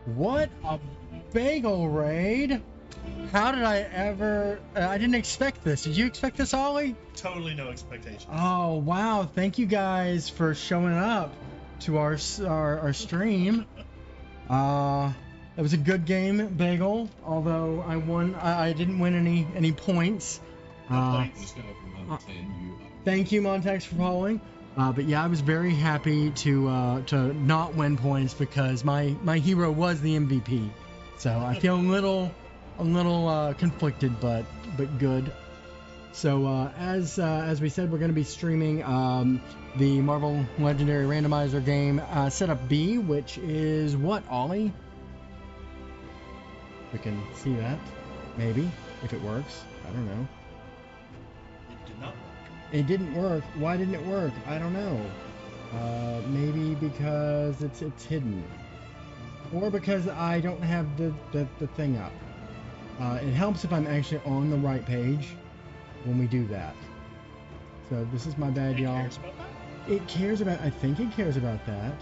What a bagel raid! How did I ever... I didn't expect this. Did you expect this, Ollie? Totally no expectations. Oh, wow. Thank you guys for showing up to our stream. It was a good game, Bagel. Although I won, I didn't win any points. Points. Thank you, Montax, for following. But yeah, I was very happy to not win points because my hero was the MVP. So I feel a little conflicted, but good. So as we said, we're going to be streaming the Marvel Legendary Randomizer game setup B, which is what, Ollie? We can see that, maybe, if it works. I don't know. It did not work. It didn't work. Why didn't it work? I don't know. Maybe because it's hidden, or because I don't have the thing up. It helps if I'm actually on the right page when we do that. So this is my bad, y'all. Cares about that? It cares about. I think it cares about that.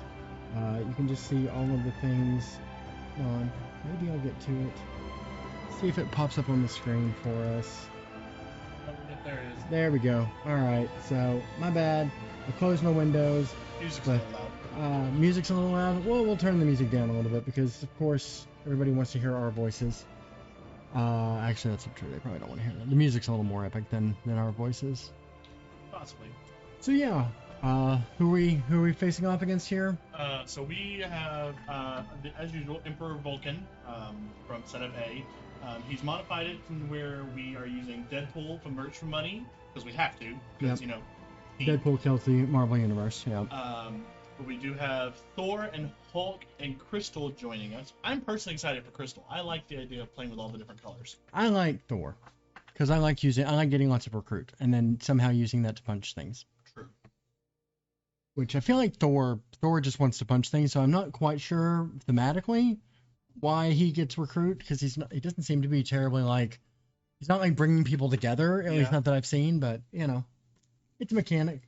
You can just see all of the things. Hold on. Maybe I'll get to it. See if it pops up on the screen for us. There it is. There we go. Alright, so, my bad. I closed my windows. Music's a little loud. Music's a little loud. Well, we'll turn the music down a little bit because, of course, everybody wants to hear our voices. Actually, that's not true. They probably don't want to hear that. The music's a little more epic than our voices. Possibly. So, yeah. Who are we facing off against here? So we have, as usual, Emperor Vulcan from Setup A. He's modified it from where we are using Deadpool for merch for money, because we have to, because, Yep. He, Deadpool kills the Marvel Universe, yeah. But we do have Thor and Hulk and Crystal joining us. I'm personally excited for Crystal. I like the idea of playing with all the different colors. I like Thor, because I like getting lots of recruit, and then somehow using that to punch things. True. Which I feel like Thor just wants to punch things, so I'm not quite sure thematically why he gets recruit, because he doesn't seem to be terribly he's not like bringing people together, at least not that I've seen, but it's a mechanic.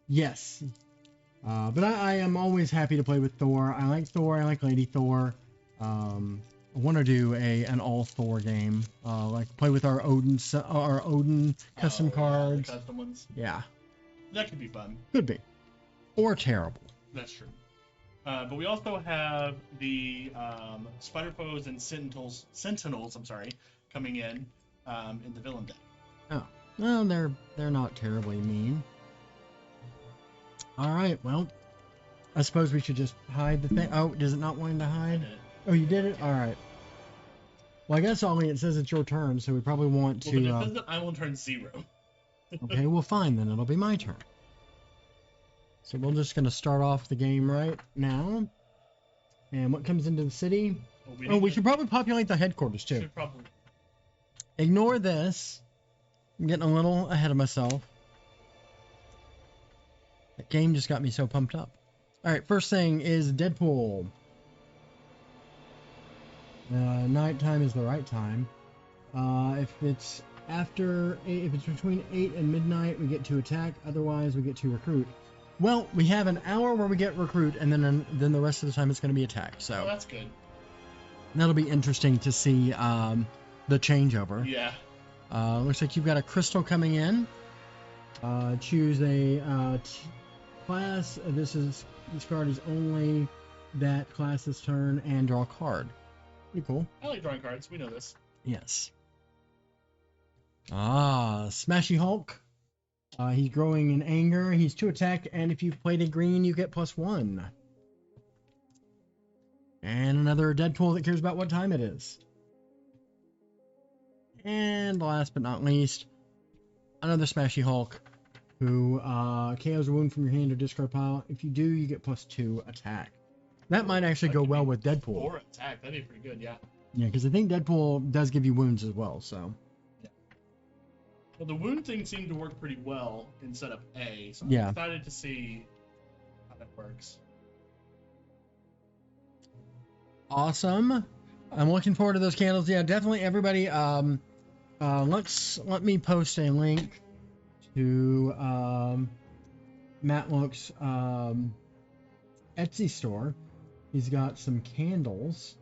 Yes. But I am always happy to play with Thor. I like Thor, I like Lady Thor. I want to do an all Thor game, like play with our Odin custom cards. The custom ones. Yeah. That could be fun. Could be. Or terrible. That's true. But we also have the Spider Foes and Sentinels, coming in the villain deck. Oh. Well, they're not terribly mean. Alright, well, I suppose we should just hide the thing. Oh, does it not want to hide? Oh, you did it? Alright. Well, I guess, Ollie, it says it's your turn, so we probably want to... Well, but it says that I will turn 0. Okay, well, fine, then. It'll be my turn. So we're just going to start off the game right now. And what comes into the city? We should probably populate the headquarters, too. Should probably. Ignore this. I'm getting a little ahead of myself. That game just got me so pumped up. Alright, first thing is Deadpool. Nighttime is the right time. If it's between 8 and midnight, we get to attack. Otherwise, we get to recruit. Well, we have an hour where we get recruit, and then the rest of the time it's going to be attack. So that's good. That'll be interesting to see the changeover. Yeah. Looks like you've got a crystal coming in. Choose a class. This card is only that class's turn, and draw a card. Pretty cool. I like drawing cards. We know this. Yes. Smashy Hulk. He's growing in anger. He's 2 attack, and if you've played a green, you get +1. And another Deadpool that cares about what time it is. And last but not least, another Smashy Hulk who KOs a wound from your hand or discard pile. If you do, you get +2 attack. That might actually go well with Deadpool. 4 attack. That'd be pretty good, yeah. Yeah, because I think Deadpool does give you wounds as well, so... Well, the wound thing seemed to work pretty well in setup A, so I'm excited to see how that works. Awesome. I'm looking forward to those candles. Yeah, definitely everybody, let me post a link to Matlock's Etsy store. He's got some candles.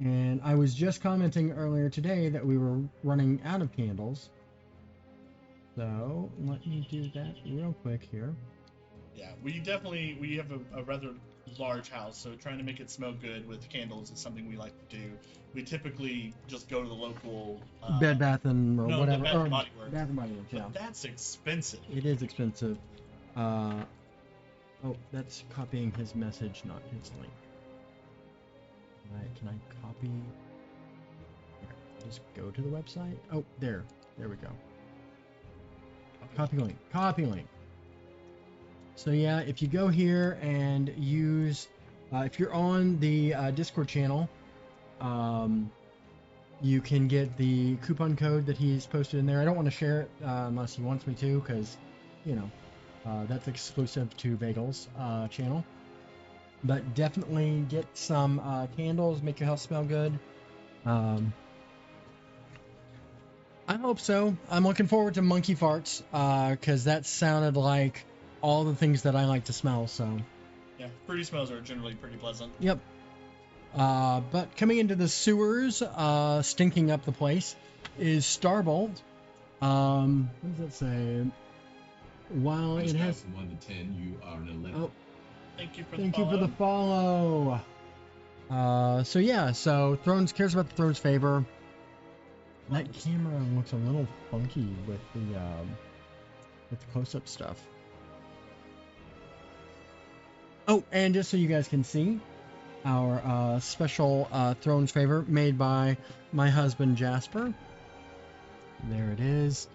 And I was just commenting earlier today that we were running out of candles. So let me do that real quick here. Yeah, we have a rather large house, so trying to make it smell good with candles is something we like to do. We typically just go to the local Bed Bath and or no, whatever. Bath and Body Works. Bath and Body Works, yeah. But that's expensive. It is expensive. Oh, that's copying his message, not his link. Can I copy? Here, just go to the website. Oh, there we go. Copy link. Copy link. So yeah, if you go here and use, if you're on the Discord channel, you can get the coupon code that he's posted in there. I don't want to share it unless he wants me to, because, you know, that's exclusive to Bagel's channel. But definitely get some candles, make your house smell good. I hope so. I'm looking forward to monkey farts, because that sounded like all the things that I like to smell. So yeah, fruity smells are generally pretty pleasant. Yep. But coming into the sewers, stinking up the place, is Starbolt. What does that say? While it has from 1 to 10, you are an 11. Oh, thank you for the follow. So yeah, so Thrones cares about the Thrones favor. That camera looks a little funky with the close-up stuff. Oh, and just so you guys can see, our special Thrones favor made by my husband Jasper. There it is,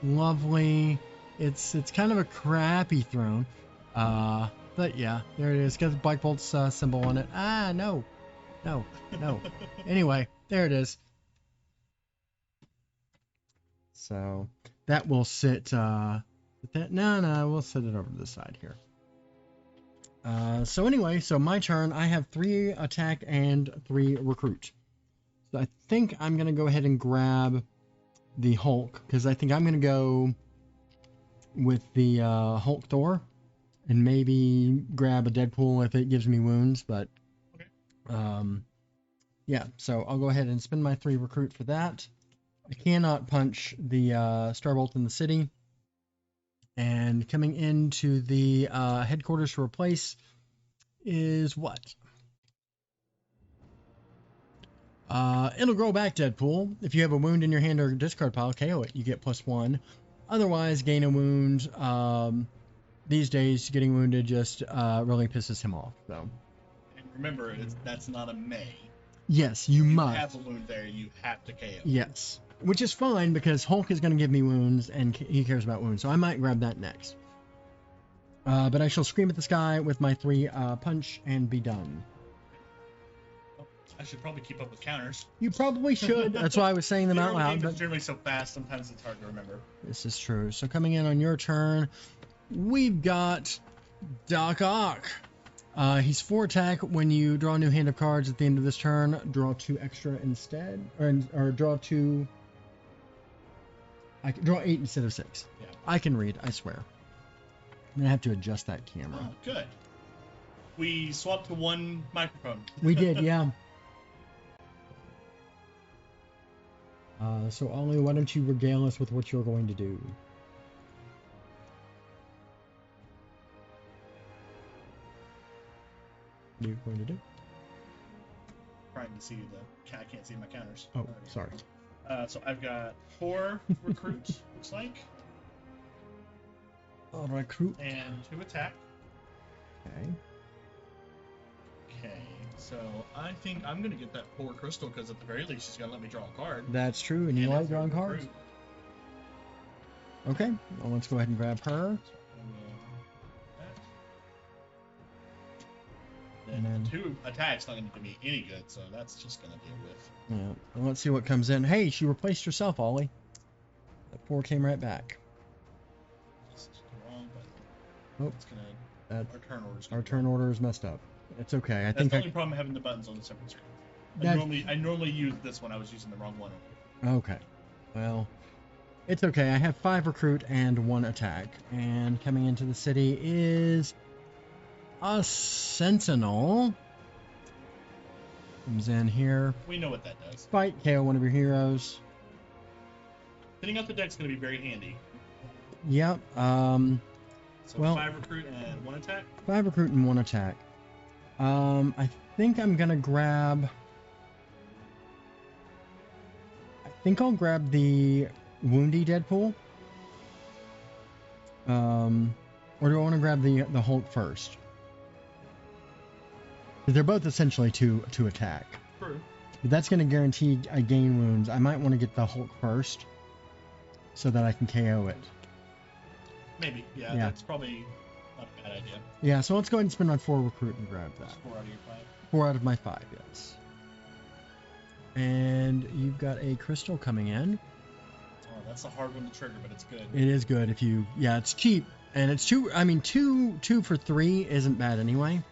lovely. It's kind of a crappy throne, but yeah, there it is. Got the Black Bolt's symbol on it. Ah, no. Anyway, there it is. So that will sit. No, we'll set it over to the side here. So anyway, so my turn. I have 3 attack and 3 recruit. So I think I'm gonna go ahead and grab the Hulk, because I think I'm gonna go with the Hulk Thor, and maybe grab a Deadpool if it gives me wounds. But okay. Yeah. So I'll go ahead and spend my 3 recruit for that. I cannot punch the Starbolt in the city. And coming into the headquarters to replace is what? It'll grow back, Deadpool. If you have a wound in your hand or discard pile, KO it. You get +1. Otherwise, gain a wound. These days, getting wounded just really pisses him off. So. And remember, that's not a may. Yes, you must. If you have a wound there, you have to KO. Yes. Which is fine, because Hulk is going to give me wounds, and he cares about wounds, so I might grab that next. But I shall scream at the sky with my 3 punch and be done. I should probably keep up with counters. You probably should. That's why I was saying them out loud. But generally so fast, sometimes it's hard to remember. This is true. So coming in on your turn, we've got Doc Ock. He's 4 attack. When you draw a new hand of cards at the end of this turn, draw 2 extra instead, or draw 2. I can draw 8 instead of 6. Yeah. I can read, I swear. I'm gonna have to adjust that camera. Oh, good. We swapped to 1 microphone. We did, yeah. So Ollie, why don't you regale us with what you're going to do? What are you going to do? Trying to see the cat. I can't see my counters. Oh, sorry. So I've got 4 recruit, looks like. Recruit. And 2 attack. Okay. Okay, so I think I'm going to get that 4 crystal, because at the very least she's going to let me draw a card. That's true, and you like drawing cards? Recruit. Okay, well, let's go ahead and grab her. Then 2 attacks not going to do me any good, so that's just going to be a whiff. Yeah, well, let's see what comes in. Hey, she replaced herself, Ollie. That 4 came right back. This is the wrong button. Oh, it's gonna. Our turn order is messed up. It's okay. That's the only problem having the buttons on the separate screen. I normally use this one. I was using the wrong one. Okay. Well, it's okay. I have 5 recruit and 1 attack. And coming into the city is a sentinel. Comes in here. We know what that does. Fight, KO one of your heroes. Thinning out the deck's going to be very handy. Yep. So well, 5 recruit and 1 attack? 5 recruit and 1 attack. I think I'm going to grab... I think I'll grab the Woundy Deadpool. Or do I want to grab the Hulk first? They're both essentially to attack. True. But that's going to guarantee I gain wounds. I might want to get the Hulk first so that I can KO it. Maybe. Yeah, that's probably not a bad idea. Yeah, so let's go ahead and spend my 4 recruit and grab that. Just 4 out of your 5. 4 out of my 5, yes. And you've got a crystal coming in. Oh, that's a hard one to trigger, but it's good. It is good if you... Yeah, it's cheap. And it's 2... I mean, 2 for 3 isn't bad anyway.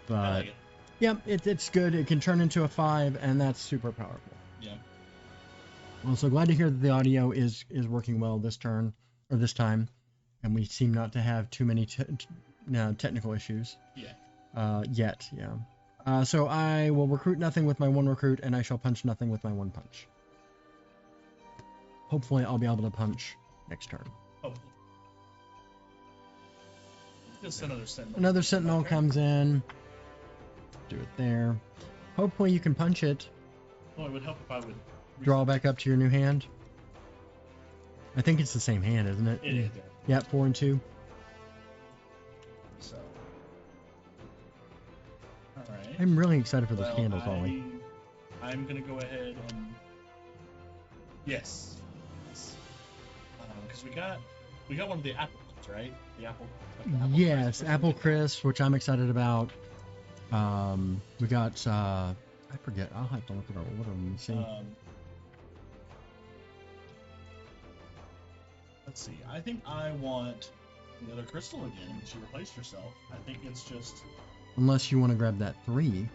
But... I like it. Yeah, it's good. It can turn into a 5, and that's super powerful. Yeah. Well, so glad to hear that the audio is working well this turn, or this time. And we seem not to have too many technical issues. Yeah. Yet, yeah. So I will recruit nothing with my 1 recruit, and I shall punch nothing with my 1 punch. Hopefully I'll be able to punch next turn. Hopefully. Just another sentinel. Another sentinel comes in. Do it there. Hopefully you can punch it. Well, it would help if I would... Draw back up to your new hand. I think it's the same hand, isn't it? It is. Yep, 4 and 2. So... Alright. I'm really excited for those candles, Ollie. I'm gonna go ahead and... Yes. Because we got one of the apple ones, right? The apple... Like the apple Yes, crisp or Apple something. Crisp, which I'm excited about. We got, I forget, I'll have to look at our order and see. Let's see. I think I want the other crystal again. She replaced herself. I think it's just... Unless you want to grab that 3.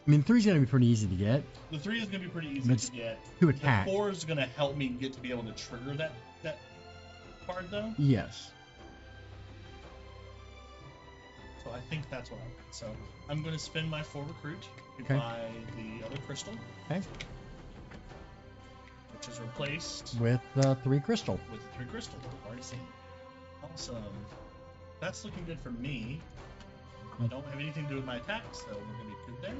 I mean, 3's going to be pretty easy to get. The 3 is going to be pretty easy to get. To attack. The 4 is going to help me get to be able to trigger that card, though. Yes. So I think that's what I want. So I'm going to spend my 4 recruit to Okay. buy the other crystal. Okay. Which is replaced With 3 crystal. with 3 crystal. I've already seen. Awesome. That's looking good for me. I don't have anything to do with my attack, so we're going to be good there.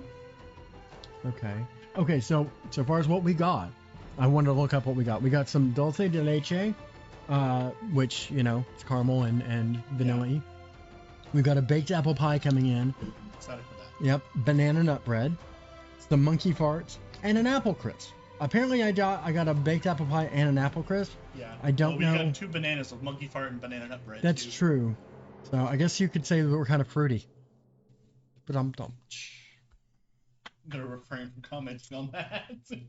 Okay. Okay, so far as what we got, I wanted to look up what we got. We got some dulce de leche, which, you know, it's caramel and vanilla-y. We've got a baked apple pie coming in. Excited for that. Yep, banana nut bread, some monkey farts, and an apple crisp. Apparently I got a baked apple pie and an apple crisp. Yeah. I don't we know. got 2 bananas with monkey fart and banana nut bread. That's too. true. So I guess you could say that we're kind of fruity. But I'm going to refrain from commenting on that. I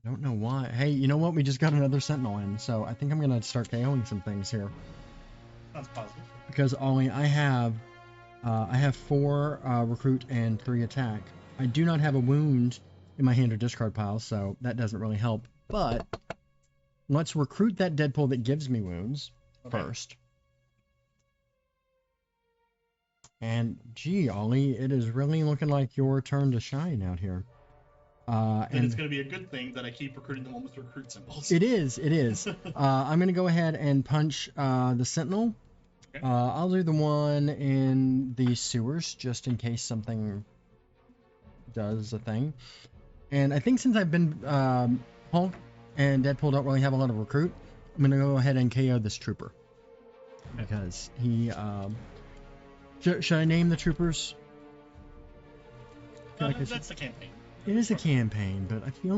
don't know why. Hey, you know what? We just got another sentinel in, so I think I'm going to start KOing some things here. Sounds positive. Because, Ollie, I have 4 recruit and 3 attack. I do not have a wound in my hand or discard pile, so that doesn't really help. But let's recruit that Deadpool that gives me wounds first. And, gee, Ollie, it is really looking like your turn to shine out here. And it's going to be a good thing that I keep recruiting the one with recruit symbols. It is. I'm going to go ahead and punch the Sentinel. Okay. I'll do the one in the sewers, just in case something does a thing. And I think since I've been... Hulk and Deadpool don't really have a lot of recruit, I'm going to go ahead and KO this trooper. Okay. Because he... Should I name the troopers? That's the campaign. It is a campaign, but I feel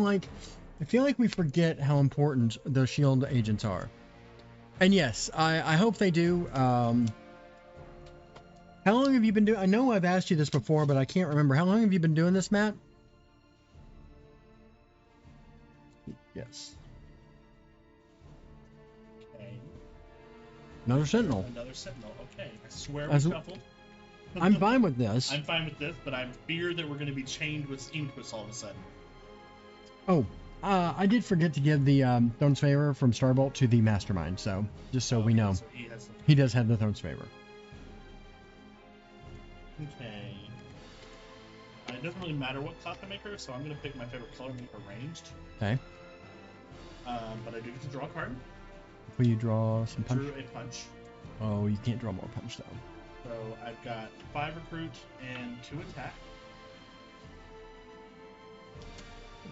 like we forget how important the SHIELD agents are. And yes, I hope they do. How long have you been doing? I know I've asked you this before, but I can't remember. How long have you been doing this, Matt? Yes. Okay. Another Sentinel. Another Sentinel. Okay. I swear we As- shuffled. I'm fine with this. I'm fine with this, but I fear that we're going to be chained with Steam Twists all of a sudden. Oh, I did forget to give the Throne's Favor from Starbolt to the Mastermind, so just so we know. So he has some... He does have the Throne's Favor. Okay. it doesn't really matter what class I make her, so I'm going to pick my favorite color and make her ranged. Okay. But I do get to draw a card. Will you draw some punch? Drew a punch. Oh, you can't draw more punch though. So I've got 5 recruit and 2 attack.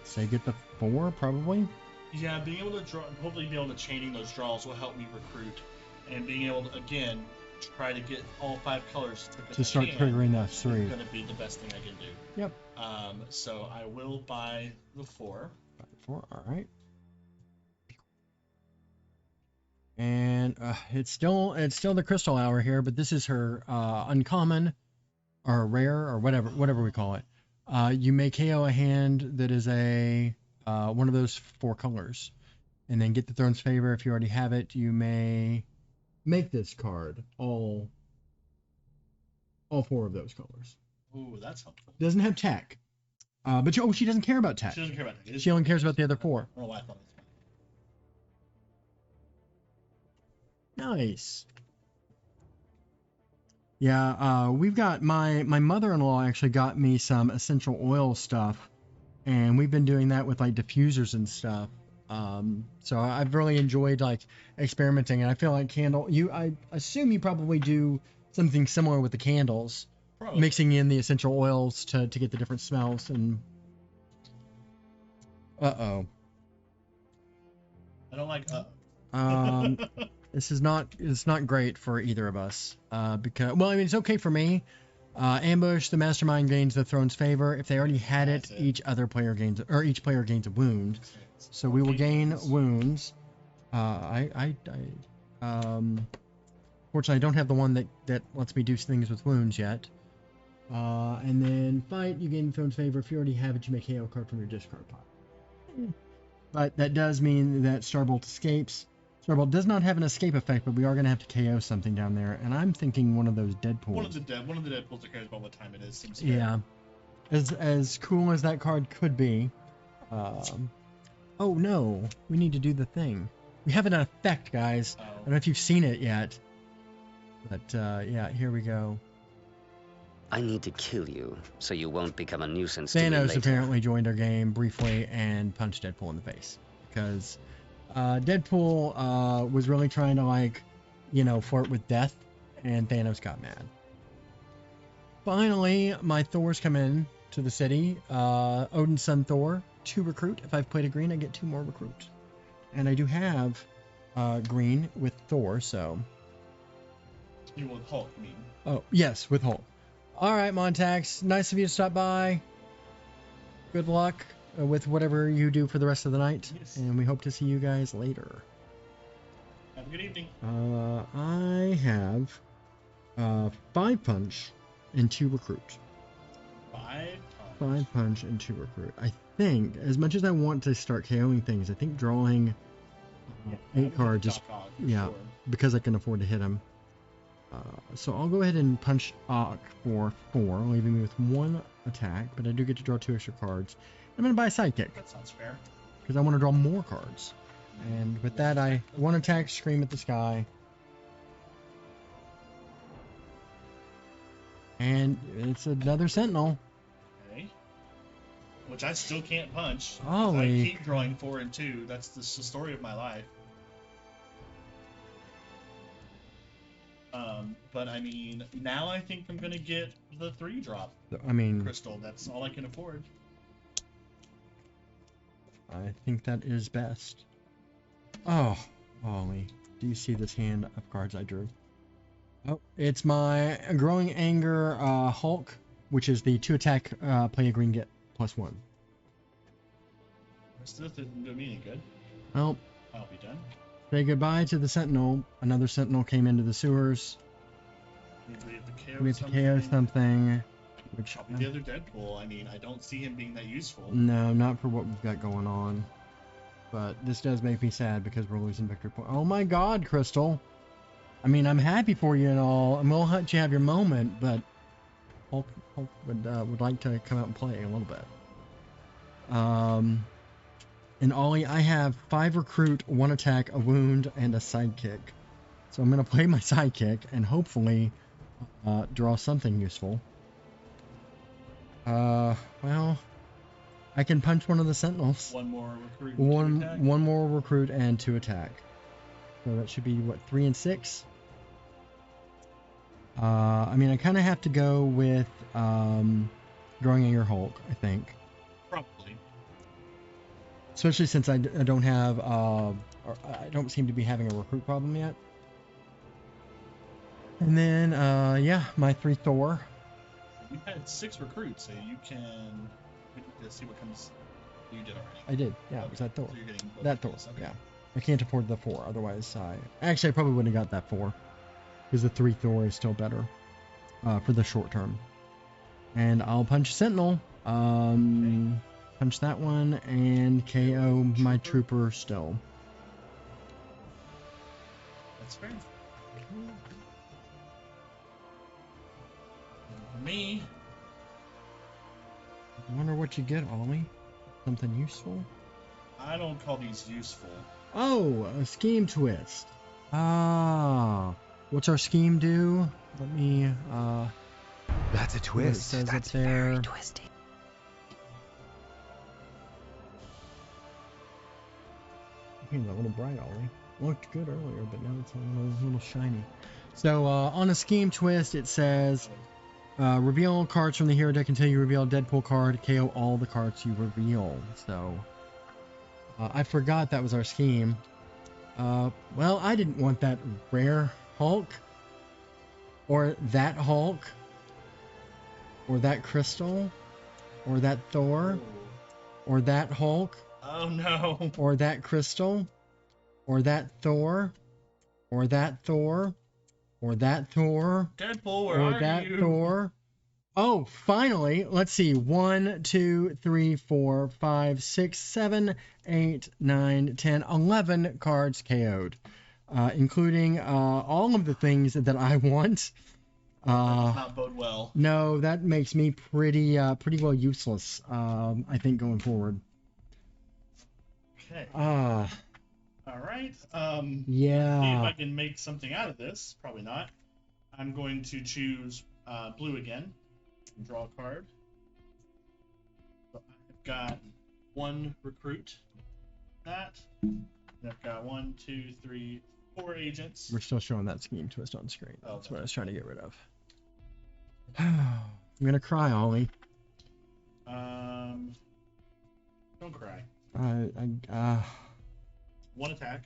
Say get the 4 probably. Yeah, being able to draw, hopefully being able to chaining those draws will help me recruit, and being able to again try to get all 5 colors To start triggering that 3. is going to be the best thing I can do. Yep. So I will buy the 4. Buy the 4. All right. And it's still the crystal hour here, but this is her uncommon or rare or whatever we call it. You may KO a hand that is a one of those 4 colors, and then get the throne's favor. If you already have it, you may make this card all 4 of those colors. Ooh, that's helpful. Doesn't have tech, but she doesn't care about tech. She doesn't care about tech. She only cares about the other 4. I don't know why I thought that's fine. Nice. Yeah, we've got my mother-in-law actually got me some essential oil stuff, and we've been doing that with like diffusers and stuff. So I've really enjoyed like experimenting, and I feel like I assume you probably do something similar with the candles, Probably. mixing in the essential oils to get the different smells. And uh-oh. I don't like It's not great for either of us. Because, well, I mean, it's okay for me. Ambush, the mastermind gains the throne's favor. If they already had it, each player gains a wound. So we will gain wounds. Fortunately, I don't have the one that lets me do things with wounds yet. And then fight, you gain the throne's favor. If you already have it, you may KO a card from your discard pile. But that does mean that Starbolt escapes. Starbolt does not have an escape effect, but we are going to have to KO something down there, and I'm thinking one of those Deadpools. One of the Deadpools that cares about what time it is seems fair. Yeah, as cool as that card could be. Oh no, we need to do the thing. We have an effect, guys. Oh. I don't know if you've seen it yet, but yeah, here we go. I need to kill you so you won't become a nuisance to me Thanos later. apparently joined our game briefly and punched Deadpool in the face because Deadpool was really trying to flirt with death, and Thanos got mad. Finally, my Thors come in to the city. Odin's son Thor, 2 recruit. If I've played a green, I get 2 more recruit, and I do have green with Thor, so. You with Hulk, you mean? Oh yes, with Hulk. All right, Montax, nice of you to stop by. Good luck with whatever you do for the rest of the night, Yes. and we hope to see you guys later. Have a good evening. I have 5 punch and 2 recruit. 5 punch and 2 recruit. I think, as much as I want to start KOing things, I think drawing 8 cards is, Sure. because I can afford to hit him. So I'll go ahead and punch Ock for 4, leaving me with 1 attack, but I do get to draw 2 extra cards. I'm going to buy a sidekick, That sounds fair. because I want to draw more cards. And with that, I 1 attack, scream at the sky. And it's another Sentinel. Okay. Which I still can't punch. Holy. I keep drawing 4 and 2. That's the story of my life. But I mean, now I think I'm gonna get the 3 drop I mean, crystal. That's all I can afford. I think that is best. Oh, Ollie, do you see this hand of cards I drew? Oh, it's my Growing Anger Hulk, which is the 2 attack, play a green, get +1. This doesn't do me any good. Well, I'll be done. say goodbye to the Sentinel. Another Sentinel came into the sewers. We have to KO We have to KO something, which Probably the other Deadpool. I mean, I don't see him being that useful. no, not for what we've got going on. But this does make me sad because we're losing victory point. Oh my God, Crystal! I mean, I'm happy for you and all, and we'll let you have your moment, but Hulk would like to come out and play a little bit. And Ollie, I have 5 recruit, 1 attack, a wound, and a sidekick. So I'm gonna play my sidekick and hopefully draw something useful. Well, I can punch one of the sentinels. One more recruit. And 2 attack. One more recruit and 2 attack. So that should be what, 3 and 6. I mean, I kind of have to go with growing in your Hulk, I think. Probably. Especially since I don't have, or I don't seem to be having a recruit problem yet. And then, yeah, my 3 Thor. You had 6 recruits, so you can. Let's see what comes. You did already. I did, yeah. It was that Thor. So you're getting both That of Thor, those, okay. yeah. I can't afford the 4, otherwise actually I probably wouldn't have got that 4. Because the 3 Thor is still better for the short term. And I'll punch Sentinel. Punch that one and KO my trooper still. That's fair. For me. I wonder what you get, Ollie. Something useful? I don't call these useful. Oh, a scheme twist. Ah. What's our scheme do? Let me, That's a twist. says That's up there. very twisty. It's a little bright, Ollie. Looked good earlier, but now it's a little shiny. So, on a scheme twist, it says, reveal cards from the hero deck until you reveal a Deadpool card. KO all the cards you reveal. So, I forgot that was our scheme. Well, I didn't want that rare Hulk. Or that Hulk. Or that Crystal. Or that Thor. Or that Hulk. Oh no. Or that Crystal. Or that Thor. Or that Thor. Or that Thor. Deadpool, where Or are that you? Thor. Oh, finally. Let's see. 1, 2, 3, 4, 5, 6, 7, 8, 9, 10, 11 cards KO'd. Including all of the things that I want. That does not bode well. No, that makes me pretty well useless, I think, going forward. Okay. Ah. Alright. Yeah. See if I can make something out of this. Probably not. I'm going to choose blue again. Draw a card. So I've got 1 recruit. That. And I've got 1, 2, 3, 4 agents. We're still showing that scheme twist on screen. Oh, That's what I was trying to get rid of. I'm gonna cry, Ollie. Don't cry. 1 attack.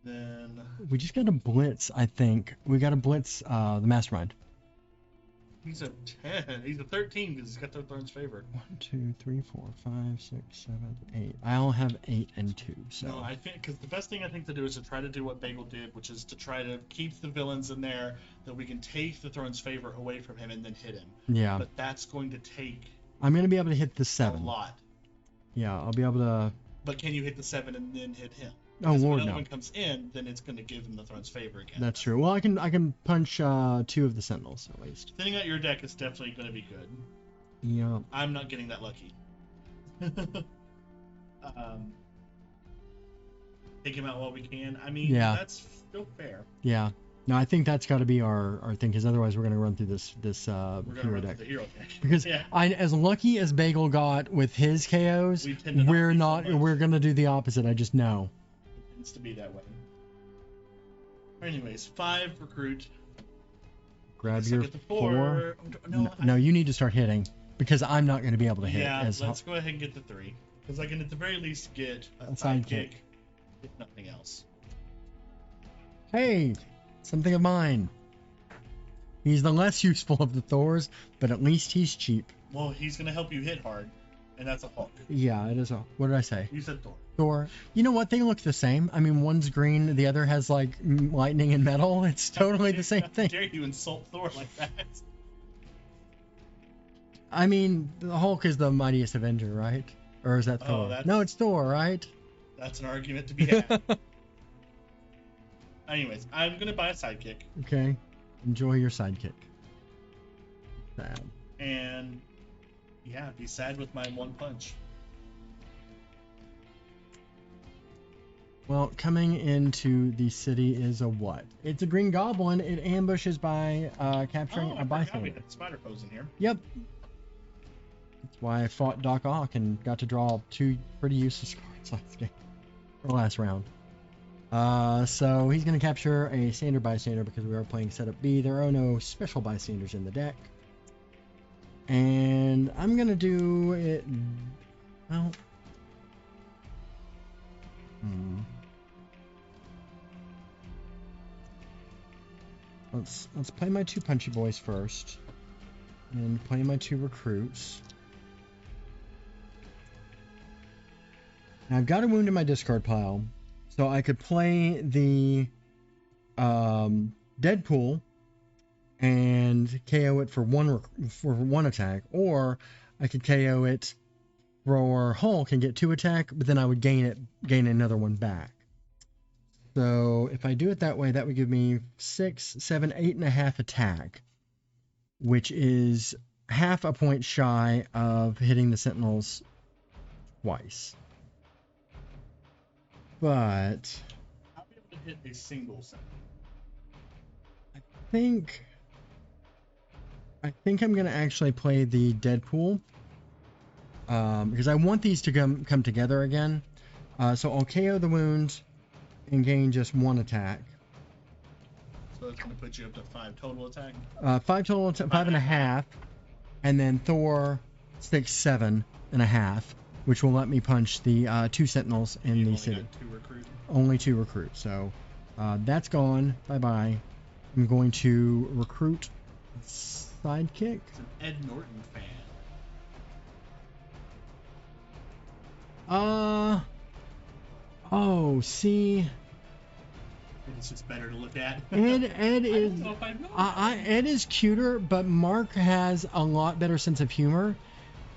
Then We just got a blitz, I think. We got to blitz the mastermind. he's a 10. He's a 13 because he's got the Thorn's favor. 1, 2, 3, 4, 5, 6, 7, 8. I only have 8 and 2, so. No, I think because the best thing I think to do is to try to do what Bagel did, which is to try to keep the villains in there that we can take the Thorn's favor away from him and then hit him. Yeah. But that's going to take I'm gonna be able to hit the a 7. lot. Yeah, I'll be able to. But can you hit the 7 and then hit him? Oh Because if Lord, another no. one comes in, then it's going to give him the Thorn's favor again. That's true. Well, I can punch 2 of the sentinels at least. Thinning out your deck is definitely going to be good. Yeah. I'm not getting that lucky. Take him out while we can. I mean, Yeah. that's still fair. Yeah. No, I think that's got to be our thing, because otherwise we're gonna run through this We're going to hero run deck. through the hero deck. Because yeah. as lucky as Bagel got with his KOs, We tend to not we're be so not. much. We're gonna do the opposite. I just know. It tends to be that way. Anyways, 5 recruit. Grab Guess I'll your get the 4. 4. No, you need to start hitting, because I'm not gonna be able to hit. Yeah, as let's go ahead and get the 3. Because I can at the very least get a sidekick. sidekick, if nothing else. Hey, something of mine. He's the less useful of the Thors, but at least he's cheap. Well, he's going to help you hit hard, and that's a Hulk. Yeah, it is. What did I say? You said Thor. Thor. You know what? They look the same. I mean, one's green, the other has like lightning and metal. It's totally the same How thing. dare you insult Thor like that? I mean, the Hulk is the mightiest Avenger, right? Or is that Oh, Thor? that's- No, it's Thor, right? That's an argument to be had. Anyways, I'm going to buy a sidekick. Okay. Enjoy your sidekick. Sad. And, yeah, be sad with my 1 punch. Well, coming into the city is a what? It's a green goblin. It ambushes by capturing a bystander. We had spider pose in here. Yep. That's why I fought Doc Ock and got to draw 2 pretty useless cards last game. Or last round. So he's going to capture a standard bystander because we are playing setup B. There are no special bystanders in the deck. And I'm going to do it... Well... Let's play my 2 punchy boys first. And play my 2 recruits. Now I've got a wound in my discard pile. So I could play the Deadpool and KO it for one attack, or I could KO it for Hulk and get 2 attack, but then I would gain another one back. So if I do it that way, that would give me 6, 7, 8.5 attack, which is half a point shy of hitting the Sentinels twice. But I'll be able to hit a single Sentinel. I think I'm gonna actually play the Deadpool because I want these to come together again. So I'll KO the wound and gain just 1 attack. So that's gonna put you up to 5 total attack. 5 total, 5.5, and then Thor 6, 7.5, which will let me punch the 2 Sentinels in the city. Got 2 recruits. Only 2 recruits, so that's gone. Bye-bye. I'm going to recruit sidekick. It's an Ed Norton fan. Oh, see. It's just better to look at. Ed is Ed is cuter, but Mark has a lot better sense of humor,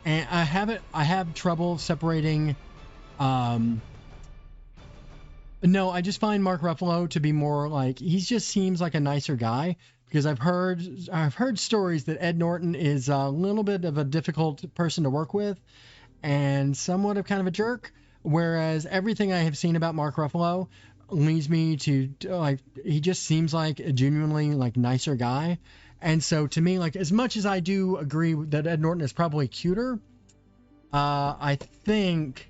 and I have trouble separating. No, I just find Mark Ruffalo to be more like he just seems like a nicer guy because I've heard stories that Ed Norton is a little bit of a difficult person to work with, and somewhat of kind of a jerk. Whereas everything I have seen about Mark Ruffalo leads me to like he just seems like a genuinely like nicer guy. And so to me, like as much as I do agree that Ed Norton is probably cuter, I think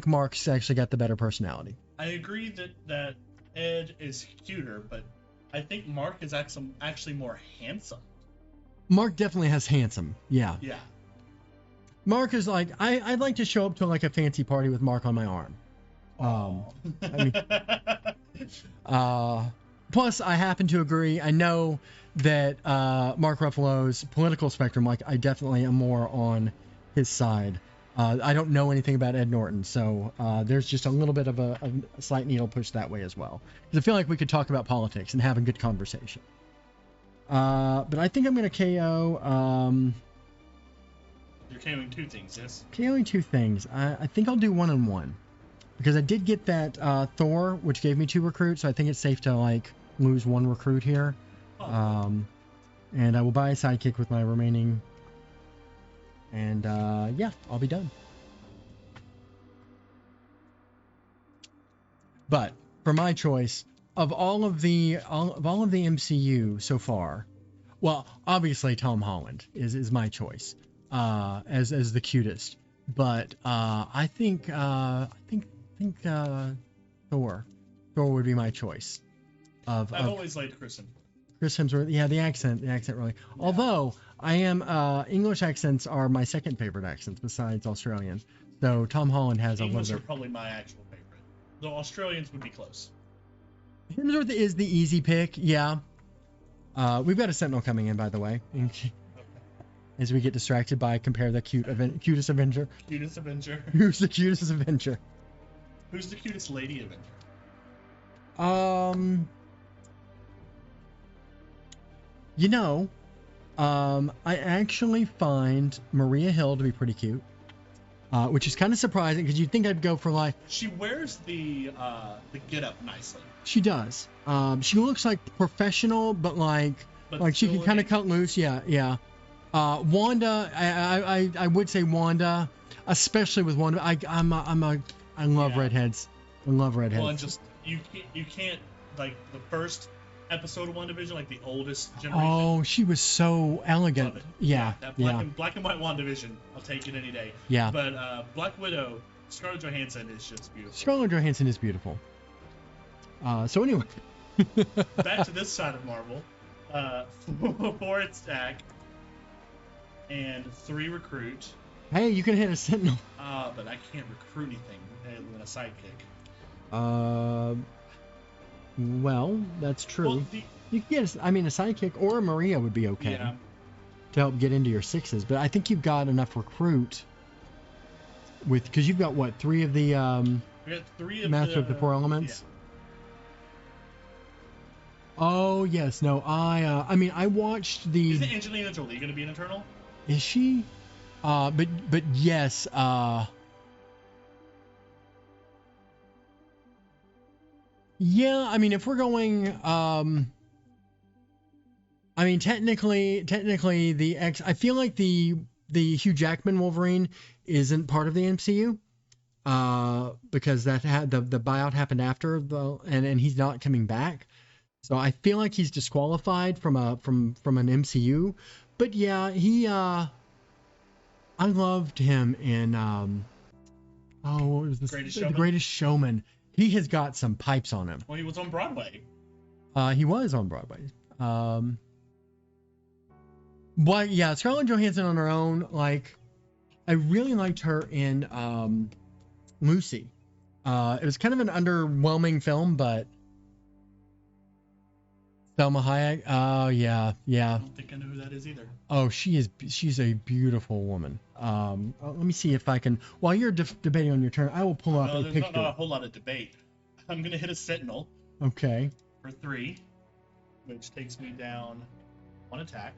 Mark's actually got the better personality. I agree that Ed is cuter, but I think Mark is actually more handsome. Mark definitely has handsome. Yeah. Yeah. Mark is like I'd like to show up to like a fancy party with Mark on my arm. I mean, plus I happen to agree. I know that Mark Ruffalo's political spectrum, like I definitely am more on his side. I don't know anything about Ed Norton, so there's just a little bit of a slight needle push that way as well. Because I feel like we could talk about politics and have a good conversation. But I think I'm going to KO. You're KOing 2 things, yes? KOing 2 things. I think I'll do 1 and 1. Because I did get that Thor, which gave me 2 recruits, so I think it's safe to like lose 1 recruit here. Oh. And I will buy a sidekick with my remaining. And yeah, I'll be done. But for my choice of all of the MCU so far, well, obviously Tom Holland is my choice as the cutest. But I think Thor would be my choice. I've always liked Chris Hemsworth. Chris Hemsworth, yeah, the accent really. Yeah. Although I am English accents are my second favorite accents besides Australian. So Tom Holland has English a are little. probably my actual favorite. The Australians would be close. Hemsworth is the easy pick, yeah. We've got a Sentinel coming in, by the way. Okay. As we get distracted by compare the cutest Avenger. Cutest Avenger. Who's the cutest Avenger? Who's the cutest lady Avenger? You know, I actually find Maria Hill to be pretty cute, which is kind of surprising because you'd think I'd go for like. She wears the get-up nicely. She does. She looks like professional, but like she can kind of cut loose. Yeah. Wanda, I would say Wanda, especially with Wanda. I love redheads. I love redheads. Well, and just you can't like the first episode of WandaVision, like the oldest generation. Oh, she was so elegant. Love it. Yeah, That yeah. black and white WandaVision, I'll take it any day. Yeah. But Black Widow, Scarlett Johansson is just beautiful. Scarlett Johansson is beautiful. So anyway. Back to this side of Marvel. 4 attack and 3 recruit. Hey, you can hit a sentinel. But I can't recruit anything other than a sidekick. Well, that's true. Well, You can get, a sidekick or a Maria would be okay yeah. to help get into your 6s. But I think you've got enough recruit because you've got what 3 of the We got 3 of Master of the 4 Elements. Yeah. Oh yes, no, I watched the. Isn't Angelina Jolie going to be an Eternal? Is she? But yes. Yeah, if we're going, technically, the I feel like the Hugh Jackman Wolverine isn't part of the MCU, because that had the buyout happened after and he's not coming back, so I feel like he's disqualified from an MCU. But yeah, I loved him in what was this? The Greatest Showman. He has got some pipes on him. Well, he was on Broadway. He was on Broadway. But yeah, Scarlett Johansson on her own, like, I really liked her in Lucy. It was kind of an underwhelming film, but Selma Hayek. Oh yeah. I don't think I know who that is either. Oh, she's a beautiful woman. Let me see if I can. While you're debating on your turn, I will pull up a picture. There's not a whole lot of debate. I'm gonna hit a Sentinel. Okay. For 3, which takes me down 1 attack.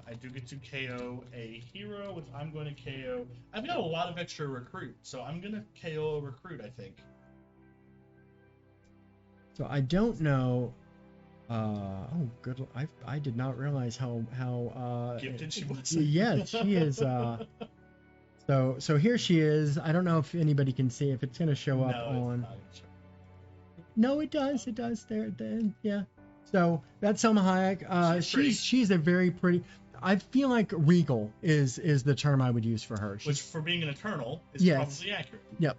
I do get to KO a hero, which I'm going to KO. I've got a lot of extra recruit, so I'm gonna KO a recruit, I think. So I don't know. Oh, good. I did not realize how gifted she was. Yes, she is. So here she is. I don't know if anybody can see if it's gonna show up on. No, it does. It does. There. Yeah. So that's Selma Hayek. She's a very pretty. I feel like regal is the term I would use for her. Which, for being an Eternal, is probably accurate. Yep.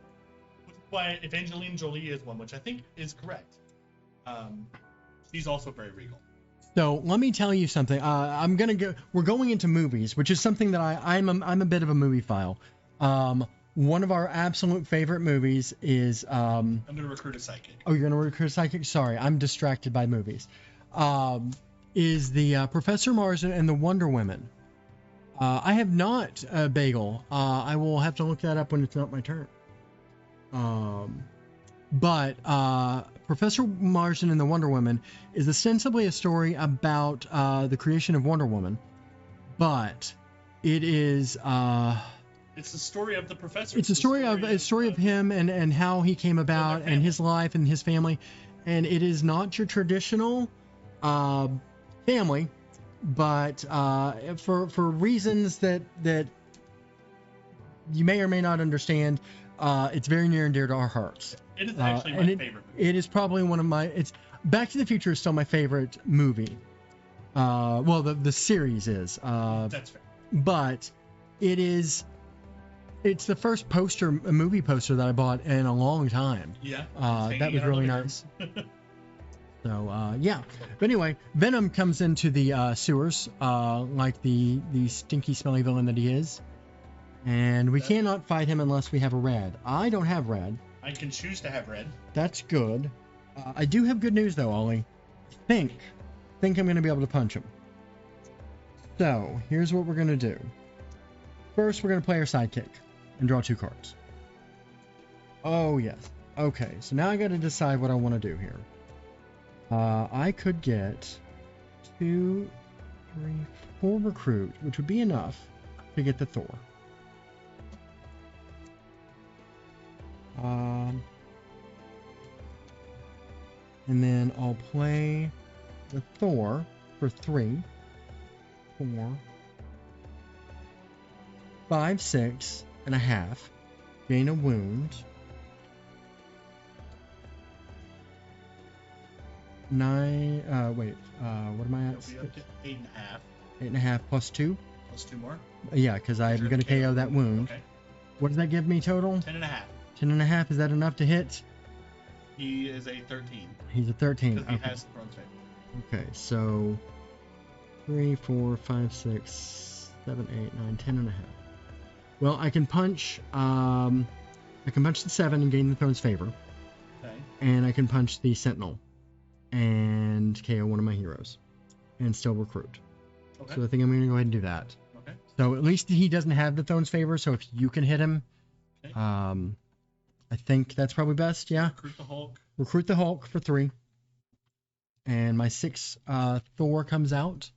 Which is why, if Angelina Jolie is one, which I think is correct, she's also very regal. So let me tell you something. We're going into movies, which is something that I'm a bit of a movie file. One of our absolute favorite movies is. I'm gonna recruit a psychic. Oh, you're gonna recruit a psychic? Sorry, I'm distracted by movies. Is the Professor Marsden and the Wonder Women. I have not Bagel. I will have to look that up when it's not my turn. But Professor Marsden and the Wonder Woman is ostensibly a story about the creation of Wonder Woman, but it is. It's the story of the professor. It's a story of him and how he came about and his life and his family, and it is not your traditional family, but for reasons that you may or may not understand, it's very near and dear to our hearts. It is actually my favorite movie. It is probably one of my. It's Back to the Future is still my favorite movie. Well, the series is. That's fair. But it is. It's the first movie poster that I bought in a long time. Yeah. That was really nice. So yeah. But anyway, Venom comes into the sewers, like the stinky, smelly villain that he is, and we cannot fight him unless we have a red. I don't have red. I can choose to have red. That's good. I do have good news though, Ollie. I think I'm going to be able to punch him. So here's what we're going to do. First, we're going to play our sidekick and draw 2 cards. Oh yes. Okay. So now I got to decide what I want to do here. I could get 2, 3, 4 recruit, which would be enough to get the Thor. And then I'll play the Thor for 3, 4, 5, 6 and a half. Gain a wound. 9. Wait. What am I You'll at? be up to 8.5. 8.5 plus 2. Plus 2 more. Yeah, because I'm You're going to KO that wound. Okay. What does that give me total? 10.5. 10.5. Is that enough to hit? He is a 13. He's a 13. Because he Okay. has thrown favor. Okay, so 3, 4, 5, 6, 7, 8, 9, 10.5. Well, I can punch. I can punch the 7 and gain the throne's favor, Okay. and I can punch the sentinel and KO one of my heroes, and still recruit. Okay. So I think I'm going to go ahead and do that. Okay. So at least he doesn't have the throne's favor. So if you can hit him, Okay. I think that's probably best. Yeah. Recruit the Hulk. Recruit the Hulk for 3. And my 6 Thor comes out,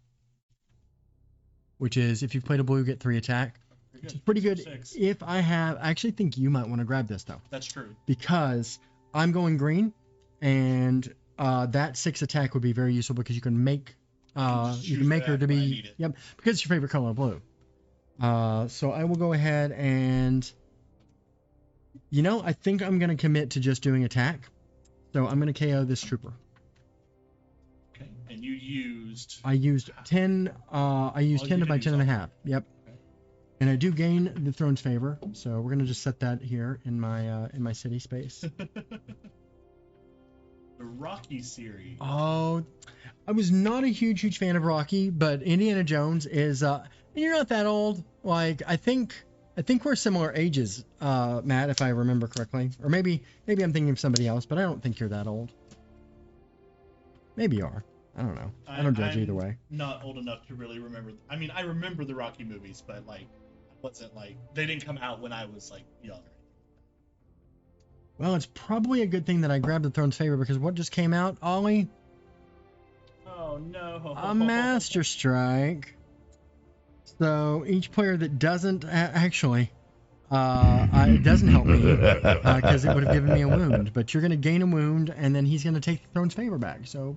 which is if you've played a blue, get 3 attack. Which is pretty good. 6. If I actually think you might want to grab this though. That's true. Because I'm going green, and that 6 attack would be very useful because you can make you can make her to when I be need it. yep, because it's your favorite color, blue. So I will go ahead and I think I'm gonna commit to just doing attack. So I'm gonna KO this trooper. Okay. And you used. I used 10. I used All 10 you of my did use 10 and a all. half. Yep. Okay. And I do gain the throne's favor, so we're gonna just set that here in my city space. The Rocky series. Oh, I was not a huge fan of Rocky, but Indiana Jones is. And you're not that old. Like I think we're similar ages, Matt, if I remember correctly, or maybe I'm thinking of somebody else, but I don't think you're that old. Maybe you are. I don't know. I don't judge either way. Not old enough to really remember. I mean, I remember the Rocky movies, but like, I wasn't like they didn't come out when I was like young. Well, it's probably a good thing that I grabbed the throne's favor because what just came out, Ollie? Oh no! A Master Strike. So each player that doesn't actually, it doesn't help me because it would have given me a wound. But you're going to gain a wound, and then he's going to take the throne's favor back. So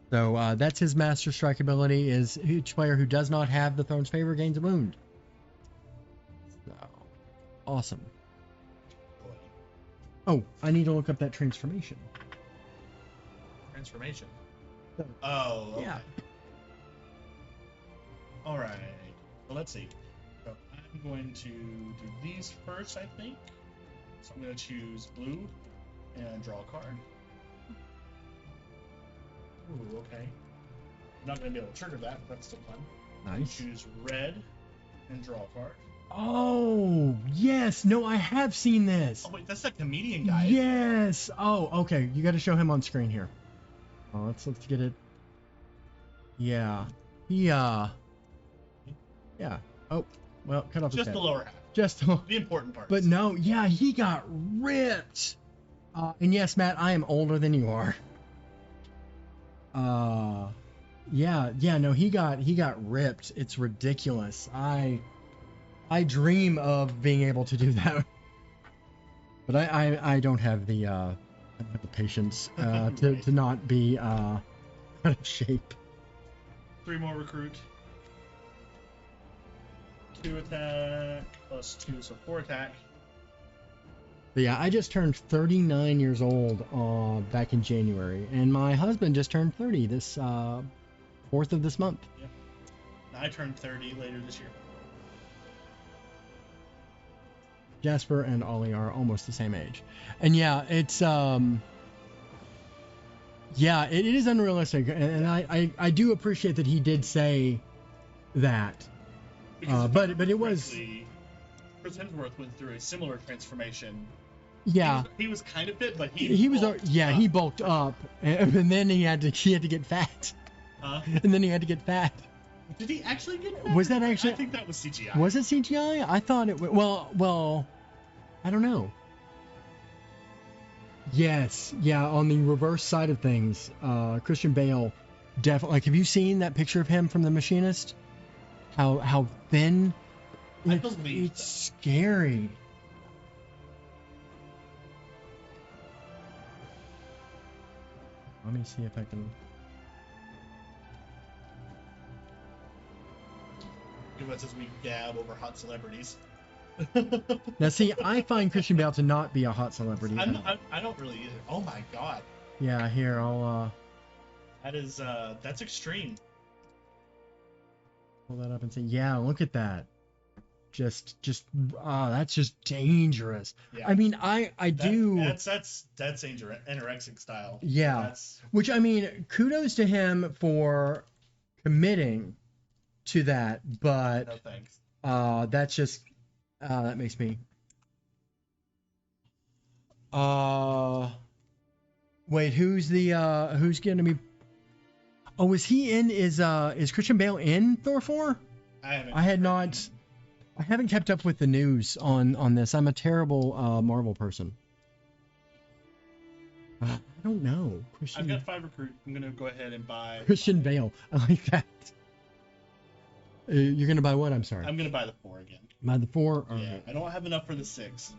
that's his Master Strike ability. Is each player who does not have the throne's favor gains a wound. So awesome. Oh, I need to look up that transformation. Transformation. Oh. Okay. Yeah. All right. Well, let's see. So I'm going to do these first, I think. So I'm going to choose blue and draw a card. Ooh, okay. I'm not going to be able to trigger that, but that's still fun. Nice. Choose red and draw a card. Oh, yes. No, I have seen this. Oh, wait, that's that comedian guy. Yes. Oh, okay. You got to show him on screen here. Oh, let's get it. Yeah. Yeah. Oh, well, cut off his Just head. the lower half. Just The important parts. But no, yeah, he got ripped. And yes, Matt, I am older than you are. Yeah, no, he got ripped. It's ridiculous. I dream of being able to do that. But I don't have the patience Right. to not be out of shape. 3 more recruit. 2 attack plus 2, so 4 attack. But yeah, I just turned 39 years old back in January, and my husband just turned 30 this 4th of this month. Yep. And I turned 30 later this year. Jasper and Ollie are almost the same age, and yeah, it's yeah, it is unrealistic, and I do appreciate that he did say that. Because But it was Chris Hemsworth went through a similar transformation. yeah. He was kind of fit, but He was bulked yeah, up. he bulked up, and then he had to get fat, Huh? and then he had to get fat. Did he actually get fat? Was that actually? I think that was CGI. Was it CGI? I thought it was. Well, I don't know. Yes, yeah. On the reverse side of things, Christian Bale definitely. Like, have you seen that picture of him from The Machinist? How thin? I believe It's scary. Let me see if I can. Give us as we gab over hot celebrities. Now, see, I find Christian Bale to not be a hot celebrity. I don't really either. Oh my god. Yeah, here, I'll That's extreme. pull that up and say, yeah, look at that. That's just dangerous. Yeah. I mean, I do. That's anorexic style. Yeah. That's Which, I mean, kudos to him for committing to that, but no thanks. that's just that makes me. Wait, who's going to be? Oh, is he in? Is Christian Bale in Thor 4? I haven't kept up with the news on this. I'm a terrible Marvel person. I don't know. I've got 5 recruit. I'm gonna go ahead and buy Christian Bale. I like that. You're gonna buy what? I'm sorry. I'm gonna buy the 4 again. Buy the 4. Yeah, Okay. I don't have enough for the 6.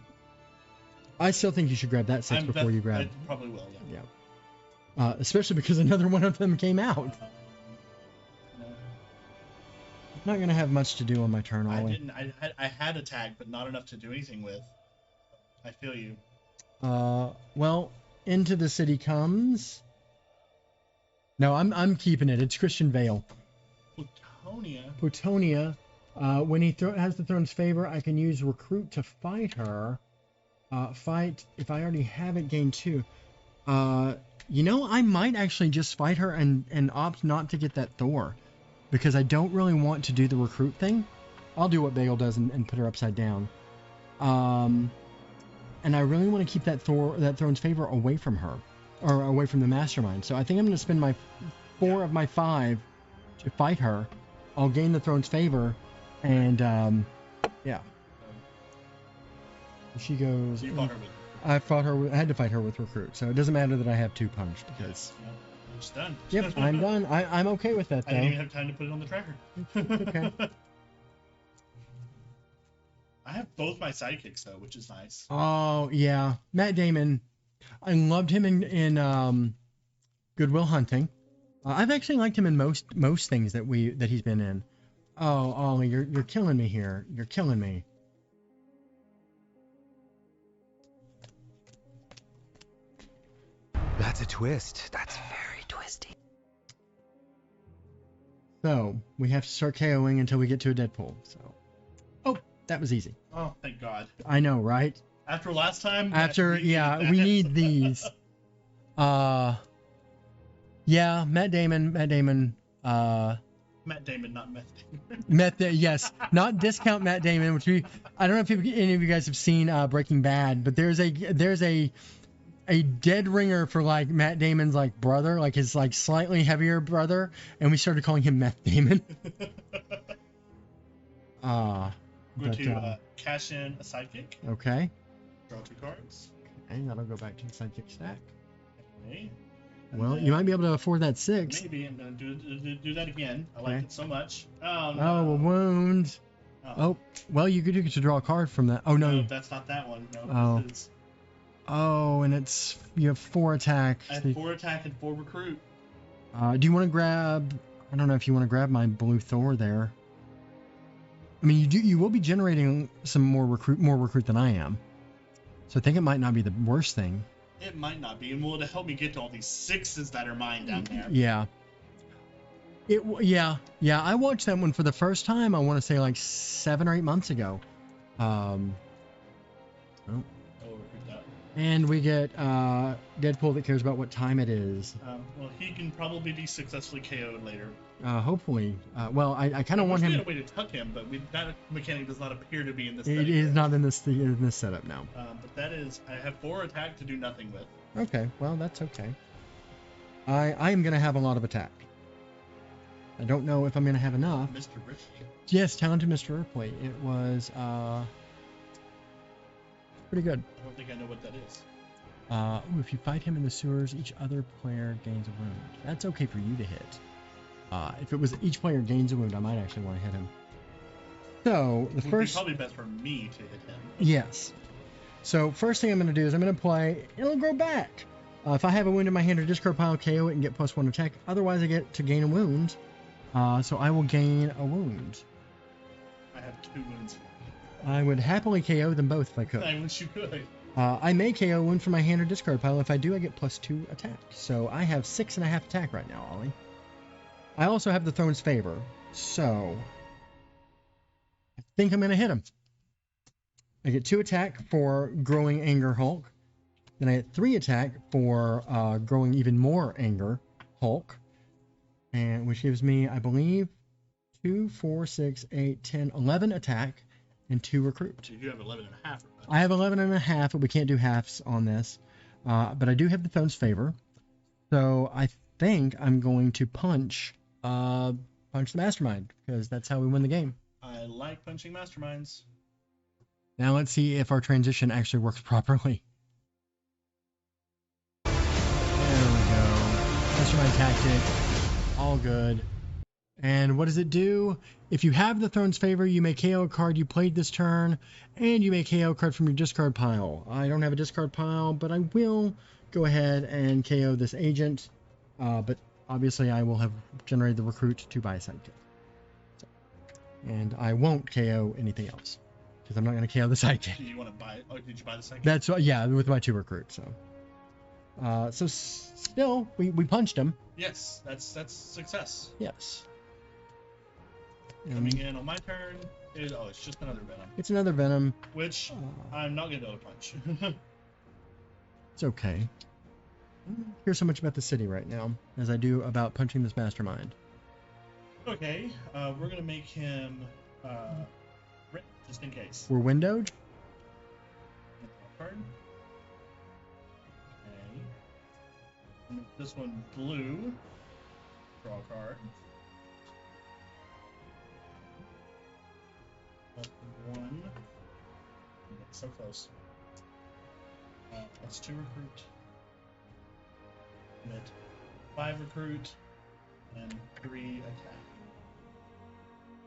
I still think you should grab that 6 before you grab. I probably will. Yeah. Yeah. Especially because another one of them came out. No. I'm not gonna have much to do on my turn, I Ollie. didn't. I had attack, but not enough to do anything with. I feel you. Well, into the city comes. No, I'm keeping it. It's Christian Bale. Plutonia. When he has the throne's favor, I can use recruit to fight her. Fight if I already have it, gain 2. You know, I might actually just fight her and opt not to get that Thor, because I don't really want to do the recruit thing. I'll do what Bale does and put her upside down. And I really want to keep that throne's favor away from her, or away from the mastermind. So I think I'm going to spend my 4 of my 5 to fight her. I'll gain the throne's favor, and yeah. She goes. So you fought her with. I fought her. I had to fight her with recruit, so it doesn't matter that I have 2 punch because. Yeah, you're just done. Yep, I'm done. I'm okay with that I though. didn't even have time to put it on the tracker. Okay. I have both my sidekicks though, which is nice. Oh yeah, Matt Damon. I loved him in Good Will Hunting. I've actually liked him in most things that he's been in. Oh, Ollie, you're killing me here. You're killing me. That's a twist. That's very twisty. So we have to start KOing until we get to a Deadpool. So, oh, that was easy. Oh, thank God. I know, right? After last time. Yeah, we need these. Yeah, Matt Damon. Matt Damon, not Meth Damon. Yes, not discount Matt Damon, which I don't know if any of you guys have seen Breaking Bad, but there's a dead ringer for like Matt Damon's like brother, like his like slightly heavier brother, and we started calling him Meth Damon. I'm going to cash in a sidekick. Okay. Draw 2 cards. Okay, that'll go back to the sidekick stack. Okay. Well, you might be able to afford that 6. Maybe I'm going to do that again. I liked it so much. Oh, no. Oh, a wound. Oh, well, you get to draw a card from that. Oh, no. No, that's not that one. No, Oh. this is... Oh, and you have 4 attack. I have 4 attack and 4 recruit. Do you want to grab? I don't know if you want to grab my blue Thor there. I mean, you will be generating some more recruit than I am. So I think it might not be the worst thing. It might not be, and will it help me get to all these 6s that are mine down there? Yeah. Yeah. I watched that one for the first time. I want to say like 7 or 8 months ago. And we get Deadpool that cares about what time it is. Well, he can probably be successfully KO'd later. Hopefully. Well, I kind of want him. We had a way to tuck him, but that mechanic does not appear to be in this. It is not in this setup now. But that is, I have 4 attack to do nothing with. Okay, well that's okay. I am gonna have a lot of attack. I don't know if I'm gonna have enough. Mr. Ripley. Yes, talented Mr. Ripley. It was pretty good. I don't think I know what that is. If you fight him in the sewers, each other player gains a wound. That's okay for you to hit. If it was each player gains a wound, I might actually want to hit him. So the first, be probably best for me to hit him. Yes. So first thing I'm going to do is I'm going to play. It'll grow back. If I have a wound in my hand or discard pile, KO it and get +1 attack. Otherwise, I get to gain a wound. So I will gain a wound. I have 2 wounds. I would happily KO them both if I could. I wish you could. I may KO one from my hand or discard pile. If I do, I get +2 attack. So I have 6.5 attack right now, Ollie. I also have the Throne's Favor, so I think I'm going to hit him. I get 2 attack for Growing Anger Hulk. Then I get 3 attack for Growing Even More Anger Hulk. And which gives me, I believe, 2, 4, 6, 8, 10, 11 attack and 2 recruit. You do have 11 and a half. I have 11 and a half, but we can't do halves on this. But I do have the Throne's Favor. So I think I'm going to punch the Mastermind, because that's how we win the game. I like punching Masterminds. Now let's see if our transition actually works properly. There we go. Mastermind tactic. All good. And what does it do? If you have the Throne's Favor, you may KO a card you played this turn, and you may KO a card from your discard pile. I don't have a discard pile, but I will go ahead and KO this agent. But obviously I will have generated the recruit to buy a sidekick. So, and I won't KO anything else, because I'm not going to KO the sidekick. Do you want to buy? Oh, did you buy the sidekick? That's yeah, with my 2 recruits. So, still we punched him. Yes, that's success. Yes. Coming in on my turn is it's just another Venom. It's another Venom. Which I'm not gonna be able to punch. It's okay. I don't hear so much about the city right now as I do about punching this Mastermind. Okay, we're gonna make him red, just in case. We're windowed. Card. Okay. This one blue. Draw a card. One. So close. That's 2 recruit. And 5 recruit. And 3 attack.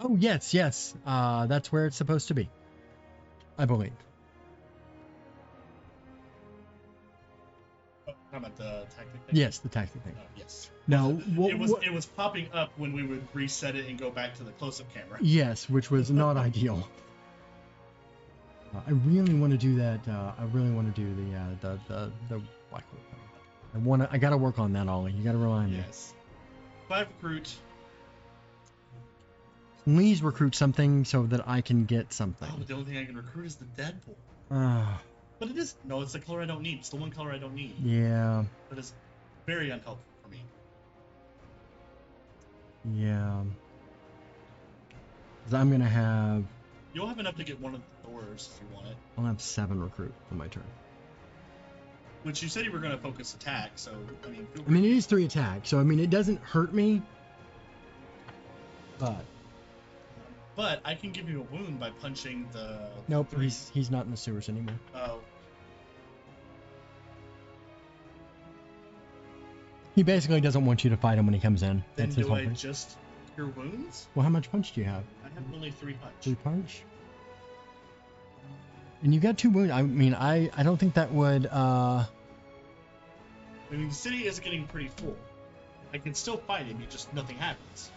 Oh yes, yes. That's where it's supposed to be, I believe. Oh, how about the tactic thing? Yes, the tactic thing. Yes. No, It was popping up when we would reset it and go back to the close-up camera. Yes, which was not ideal. I really want to do that. I really want to do the black hole. I gotta work on that, Ollie. You gotta remind me. Yes. 5 recruit. Please recruit something so that I can get something. Oh, but the only thing I can recruit is the Deadpool. But it is it's the color I don't need. It's the one color I don't need. Yeah. That is very unhelpful for me. Yeah. 'Cause I'm gonna have. You'll have enough to get one of the Thors if you want it. I'll have 7 recruit on my turn. Which you said you were going to focus attack, so I it mean. is 3 attack, so I mean it doesn't hurt me. But I can give you a wound by punching the. Nope, he's not in the sewers anymore. Oh. He basically doesn't want you to fight him when he comes in. Then That's his do whole I thing. just cure wounds? Well, how much punch do you have? I have only 3 punch. 3 punch. And you got 2 wounds. I mean, I don't think that would. I mean, the city is getting pretty full. I can still fight him. Just nothing happens.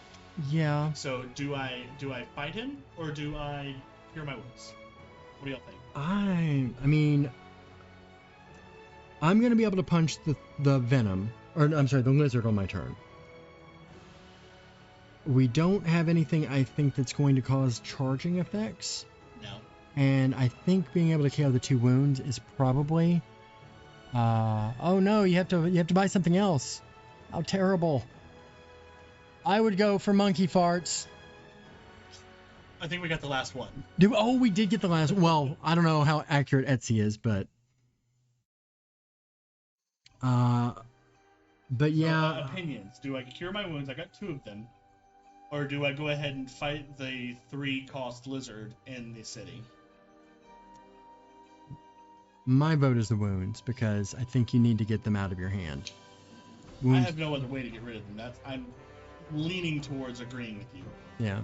Yeah. So do I fight him or do I cure my wounds? What do y'all think? I mean, I'm gonna be able to punch the Venom, or I'm sorry, the Lizard on my turn. We don't have anything I think that's going to cause charging effects. No. And I think being able to KO the 2 wounds is probably. Oh no, you have to buy something else. How terrible. I would go for monkey farts. I think we got the last one. We did get the last. Well, I don't know how accurate Etsy is, but yeah. So, opinions. Do I cure my wounds? I got 2 of them. Or do I go ahead and fight the 3-cost lizard in the city? My vote is the wounds, because I think you need to get them out of your hand. Wounds. I have no other way to get rid of them. I'm leaning towards agreeing with you. Yeah.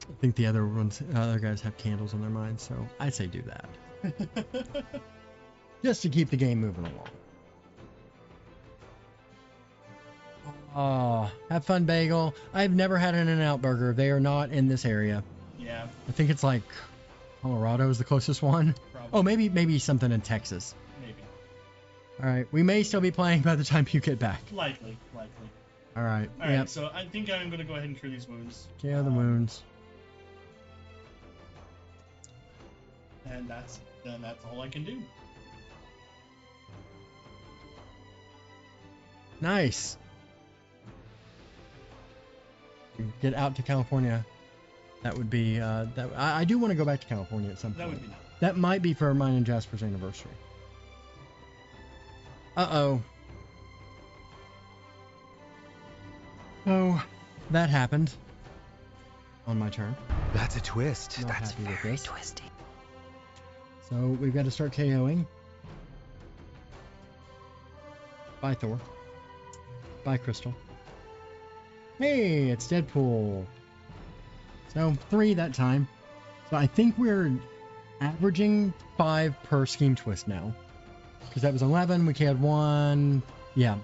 I think the other guys have candles on their minds, so I say do that. Just to keep the game moving along. Oh, have fun, Bagel. I've never had an In-N-Out burger. They are not in this area. Yeah, I think it's like Colorado is the closest one. probably. Oh, maybe something in Texas. Maybe. All right, we may still be playing by the time you get back. Likely. All right. All right, so I think I'm going to go ahead and cure these wounds. KO the wounds. And that's all I can do. Nice. Get out to California. That would be that. I do want to go back to California at some point. That would be nice. That might be for mine and Jasper's anniversary. Uh-oh. Oh, that happened. On my turn. That's a twist. Not That's happy with very this. twisty. So we've got to start KOing. Bye, Thor. Bye, Crystal. Hey, it's Deadpool. So 3 that time. So I think we're averaging 5 per scheme twist now. Because that was 11, we had 1. Yeah.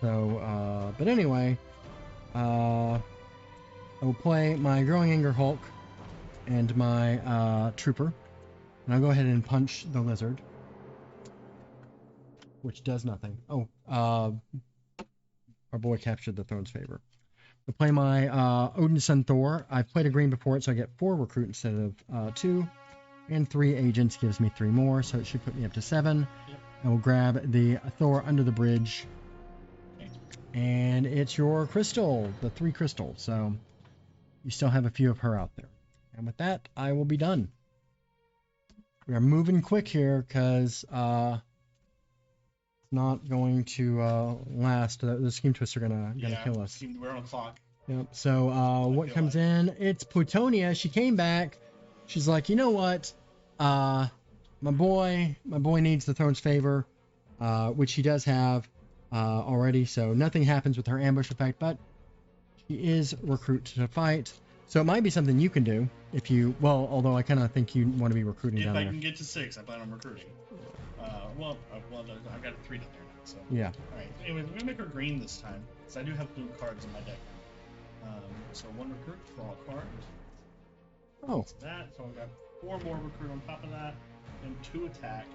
So, but anyway, I will play my Growing Anger Hulk and my Trooper. And I'll go ahead and punch the lizard. Which does nothing. Oh, our boy captured the throne's favor. I'll play my Odin's Son Thor. I've played a green before it, so I get 4 recruit instead of 2. And 3 agents gives me 3 more, so it should put me up to 7. Yep. I will grab the Thor under the bridge. Okay. And it's your crystal, the 3 crystals. So you still have a few of her out there. And with that, I will be done. We are moving quick here because it's not going to last. The scheme twists are gonna kill us. We're on a clock. Yep. So what feel comes like. in? It's Plutonia. She came back. She's like, you know what? My boy needs the throne's favor, which he does have already. So nothing happens with her ambush effect, but she is recruit to fight. So it might be something you can do if you. Well, although I kind of think you want to be recruiting If down I there. can get to 6, I plan on recruiting. I've got a 3 down there now. So. Yeah. All right. Anyways, we're gonna make her green this time because I do have blue cards in my deck. So 1 recruit, draw a card. Oh. That. So I've got 4 more recruit on top of that, and 2 attack.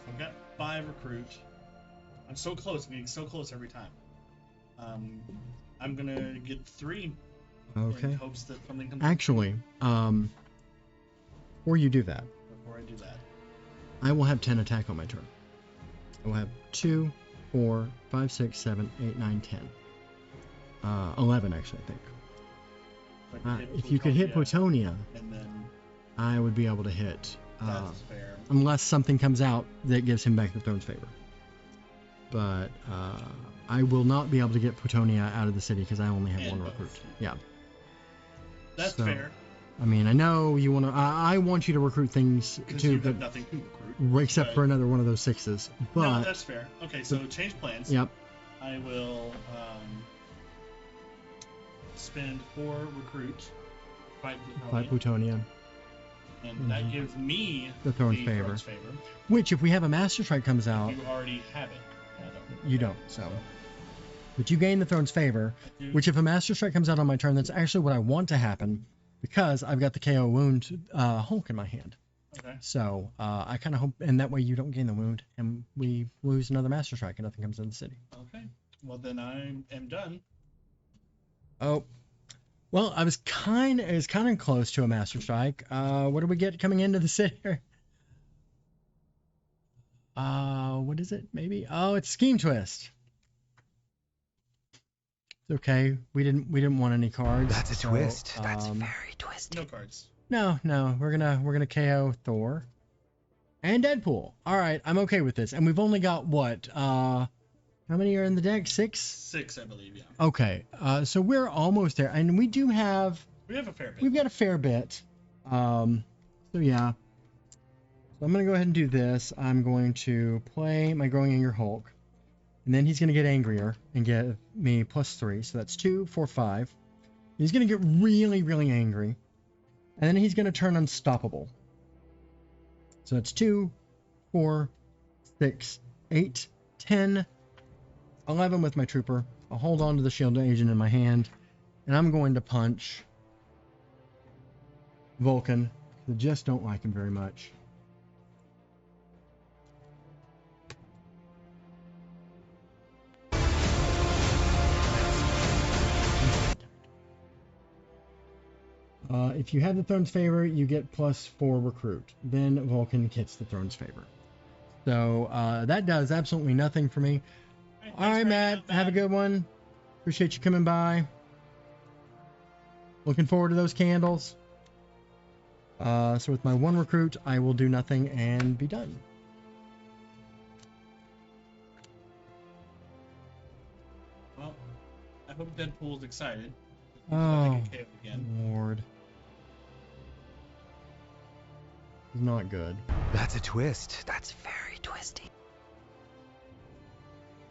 So I've got 5 recruit. I'm so close. I'm getting so close every time. I'm gonna get 3. Okay. In hopes that something comes. Actually, before you do that, Before I do that. I will have 10 attack on my turn. I will have 2, 4, 5, 6, 7, 8, 9, 10. 11, actually, I think. If you could hit Plutonia, and then I would be able to hit. that's fair. Unless something comes out that gives him back the throne's favor. But I will not be able to get Plutonia out of the city because I only have And 1 both. recruit. Yeah. That's So, fair. I mean, I know you want to. I want you to recruit things Because too, you but have nothing to recruit. except for another one of those 6s. But No, that's fair. Okay, so change plans. yep. I will spend 4 recruit, fight Plutonia. and that gives me The throne's favor. favor. Which, if we have a Master Strike comes out, You already have it. you don't. So, but you gain the throne's favor. I do- Which, if a Master Strike comes out on my turn, that's actually what I want to happen, because I've got the KO wound Hulk in my hand. Okay. So I kind of hope, and that way you don't gain the wound, and we lose another Master Strike, and nothing comes in the city. Okay. Well, then I am done. Oh, well, I was kind of close to a Master Strike. What do we get coming into the city? What is it? Maybe. Oh, it's Scheme Twist. It's okay. We didn't want any cards. That's a so, twist. That's very twisty. No cards. No, we're gonna KO Thor and Deadpool. All right, I'm okay with this. And we've only got what? How many are in the deck? 6? 6, I believe. Yeah. Okay. So we're almost there, and we do have. We have a fair bit. We've got a fair bit. So yeah. So I'm gonna go ahead and do this. I'm going to play my Growing Anger Hulk, and then he's gonna get angrier and give me +3. So that's 2, 4, 5. He's gonna get really, really angry. And then he's going to turn unstoppable. So that's 2, 4, 6, 8, 10, 11 with my trooper, I'll hold on to the shield agent in my hand, and I'm going to punch Vulcan. I just don't like him very much. If you have the Throne's Favor, you get +4 recruit. Then Vulcan gets the Throne's Favor. So that does absolutely nothing for me. All right, Matt. Have a good one. Appreciate you coming by. Looking forward to those candles. So with my 1 recruit, I will do nothing and be done. Well, I hope Deadpool's excited. Oh, Again. Lord. It's not good. That's a twist. That's very twisty.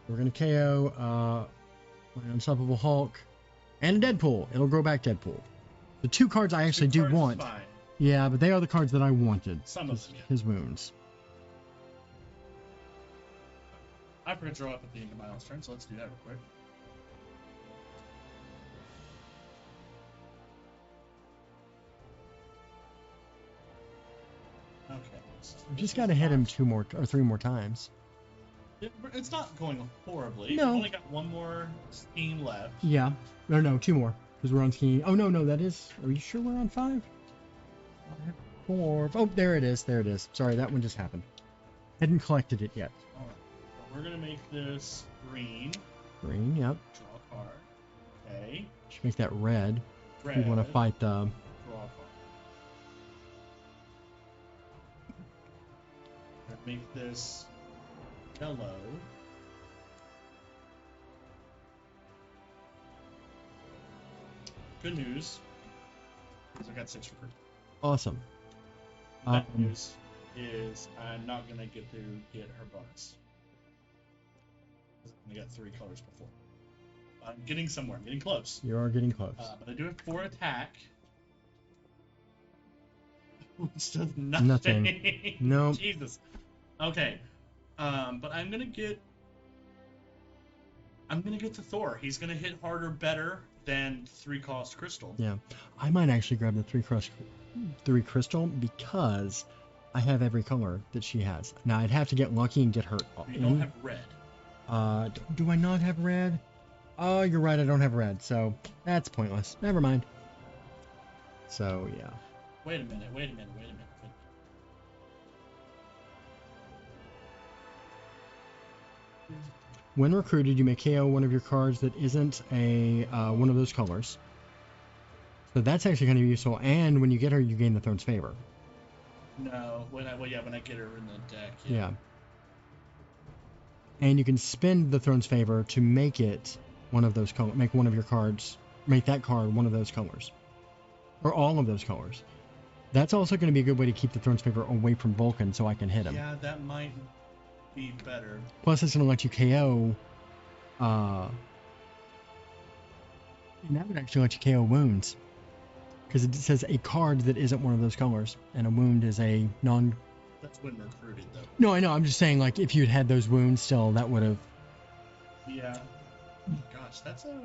We're going to KO my Unstoppable Hulk and Deadpool. It'll grow back Deadpool. The 2 cards I actually do want. Fine. Yeah, but they are the cards that I wanted. Some of them, yeah. His wounds. I forgot to draw up at the end of my last turn, so let's do that real quick. Okay. We just got to hit him 2 more or 3 more times. It's not going horribly. No. We've only got 1 more scheme left. Yeah. Or no, 2 more. Because we're on skiing. Oh, no, that is... Are you sure we're on 5? 4... Oh, there it is. There it is. Sorry, that one just happened. Hadn't collected it yet. Alright. So we're going to make this green. Green, yep. Draw a card. Okay. Should make that red. Red. If we want to fight the... Draw a card. Make this yellow. Good news is I got 6 recruit. Awesome. Bad news is I'm not gonna get to get her bonus. I got 3 colors before. I'm getting somewhere. I'm getting close. You are getting close. But I do have 4 attack. Which does nothing. Nothing. Nope. Jesus. Okay. But I'm gonna get to Thor. He's gonna hit harder, better than 3-cost crystal. Yeah. I might actually grab the 3 crystal because I have every color that she has. Now I'd have to get lucky and get her. You don't have red. Do I not have red? Oh, you're right. I don't have red. So that's pointless. Never mind. So yeah. Wait a minute. When recruited, you may KO one of your cards that isn't a one of those colors. So that's actually kind of useful. And when you get her, you gain the Throne's Favor. No, when I get her in the deck. Yeah. And you can spend the Throne's Favor to make it one of those colors. Make one of your cards. Make that card one of those colors, or all of those colors. That's also going to be a good way to keep the Throne's Favor away from Vulcan, so I can hit him. Yeah, that might be better. Plus, it's going to let you KO. And that would actually let you KO wounds. Because it says a card that isn't one of those colors. And a wound is a non... That's when recruited, though. No, I know. I'm just saying, like, if you'd had those wounds still, that would have... Yeah. Gosh, that's a...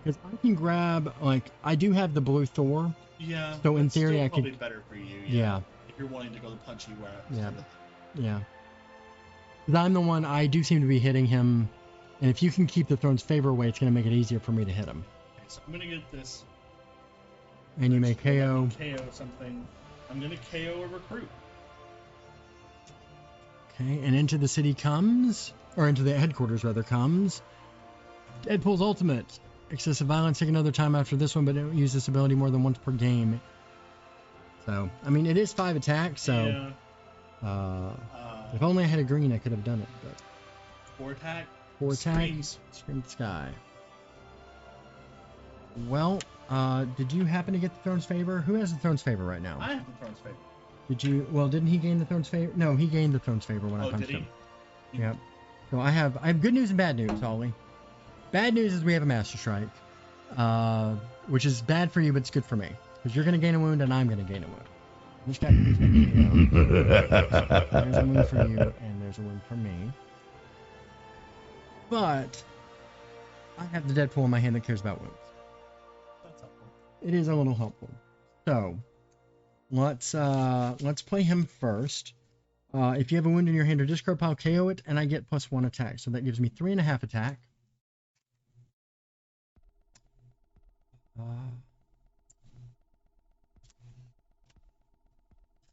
Because I can grab, like, I do have the blue Thor. Yeah. So in theory, still I probably could... better for you. Yeah. If you're wanting to go the punchy route. Yeah. Yeah. Because I'm the one, I do seem to be hitting him. And if you can keep the Throne's Favor away, it's going to make it easier for me to hit him. Okay, so I'm going to get this... And you may KO. KO something. I'm going to KO a recruit. Okay, and into the city comes, or into the headquarters rather comes, Deadpool's ultimate. Excessive violence, take another time after this one, but don't use this ability more than once per game. So, I mean, it is 5 attacks, so... Yeah. If only I had a green, I could have done it, but... 4 attack. 4 attack. Screams. Scream the sky. Well, did you happen to get the Throne's Favor? Who has the Throne's Favor right now? I have the Throne's Favor. Did you... Well, didn't he gain the Throne's Favor? No, he gained the Throne's Favor when I punched him. Yep. So I have good news and bad news, Ollie. Bad news is we have a Master Strike. Which is bad for you, but it's good for me. Because you're going to gain a wound, and I'm going to gain a wound. This guy, there's a wound for you, and there's a wound for me. But I have the Deadpool in my hand that cares about wounds. That's helpful. It is a little helpful. So let's play him first. If you have a wound in your hand or discard pile, KO it, and I get +1 attack. So that gives me 3.5 attack.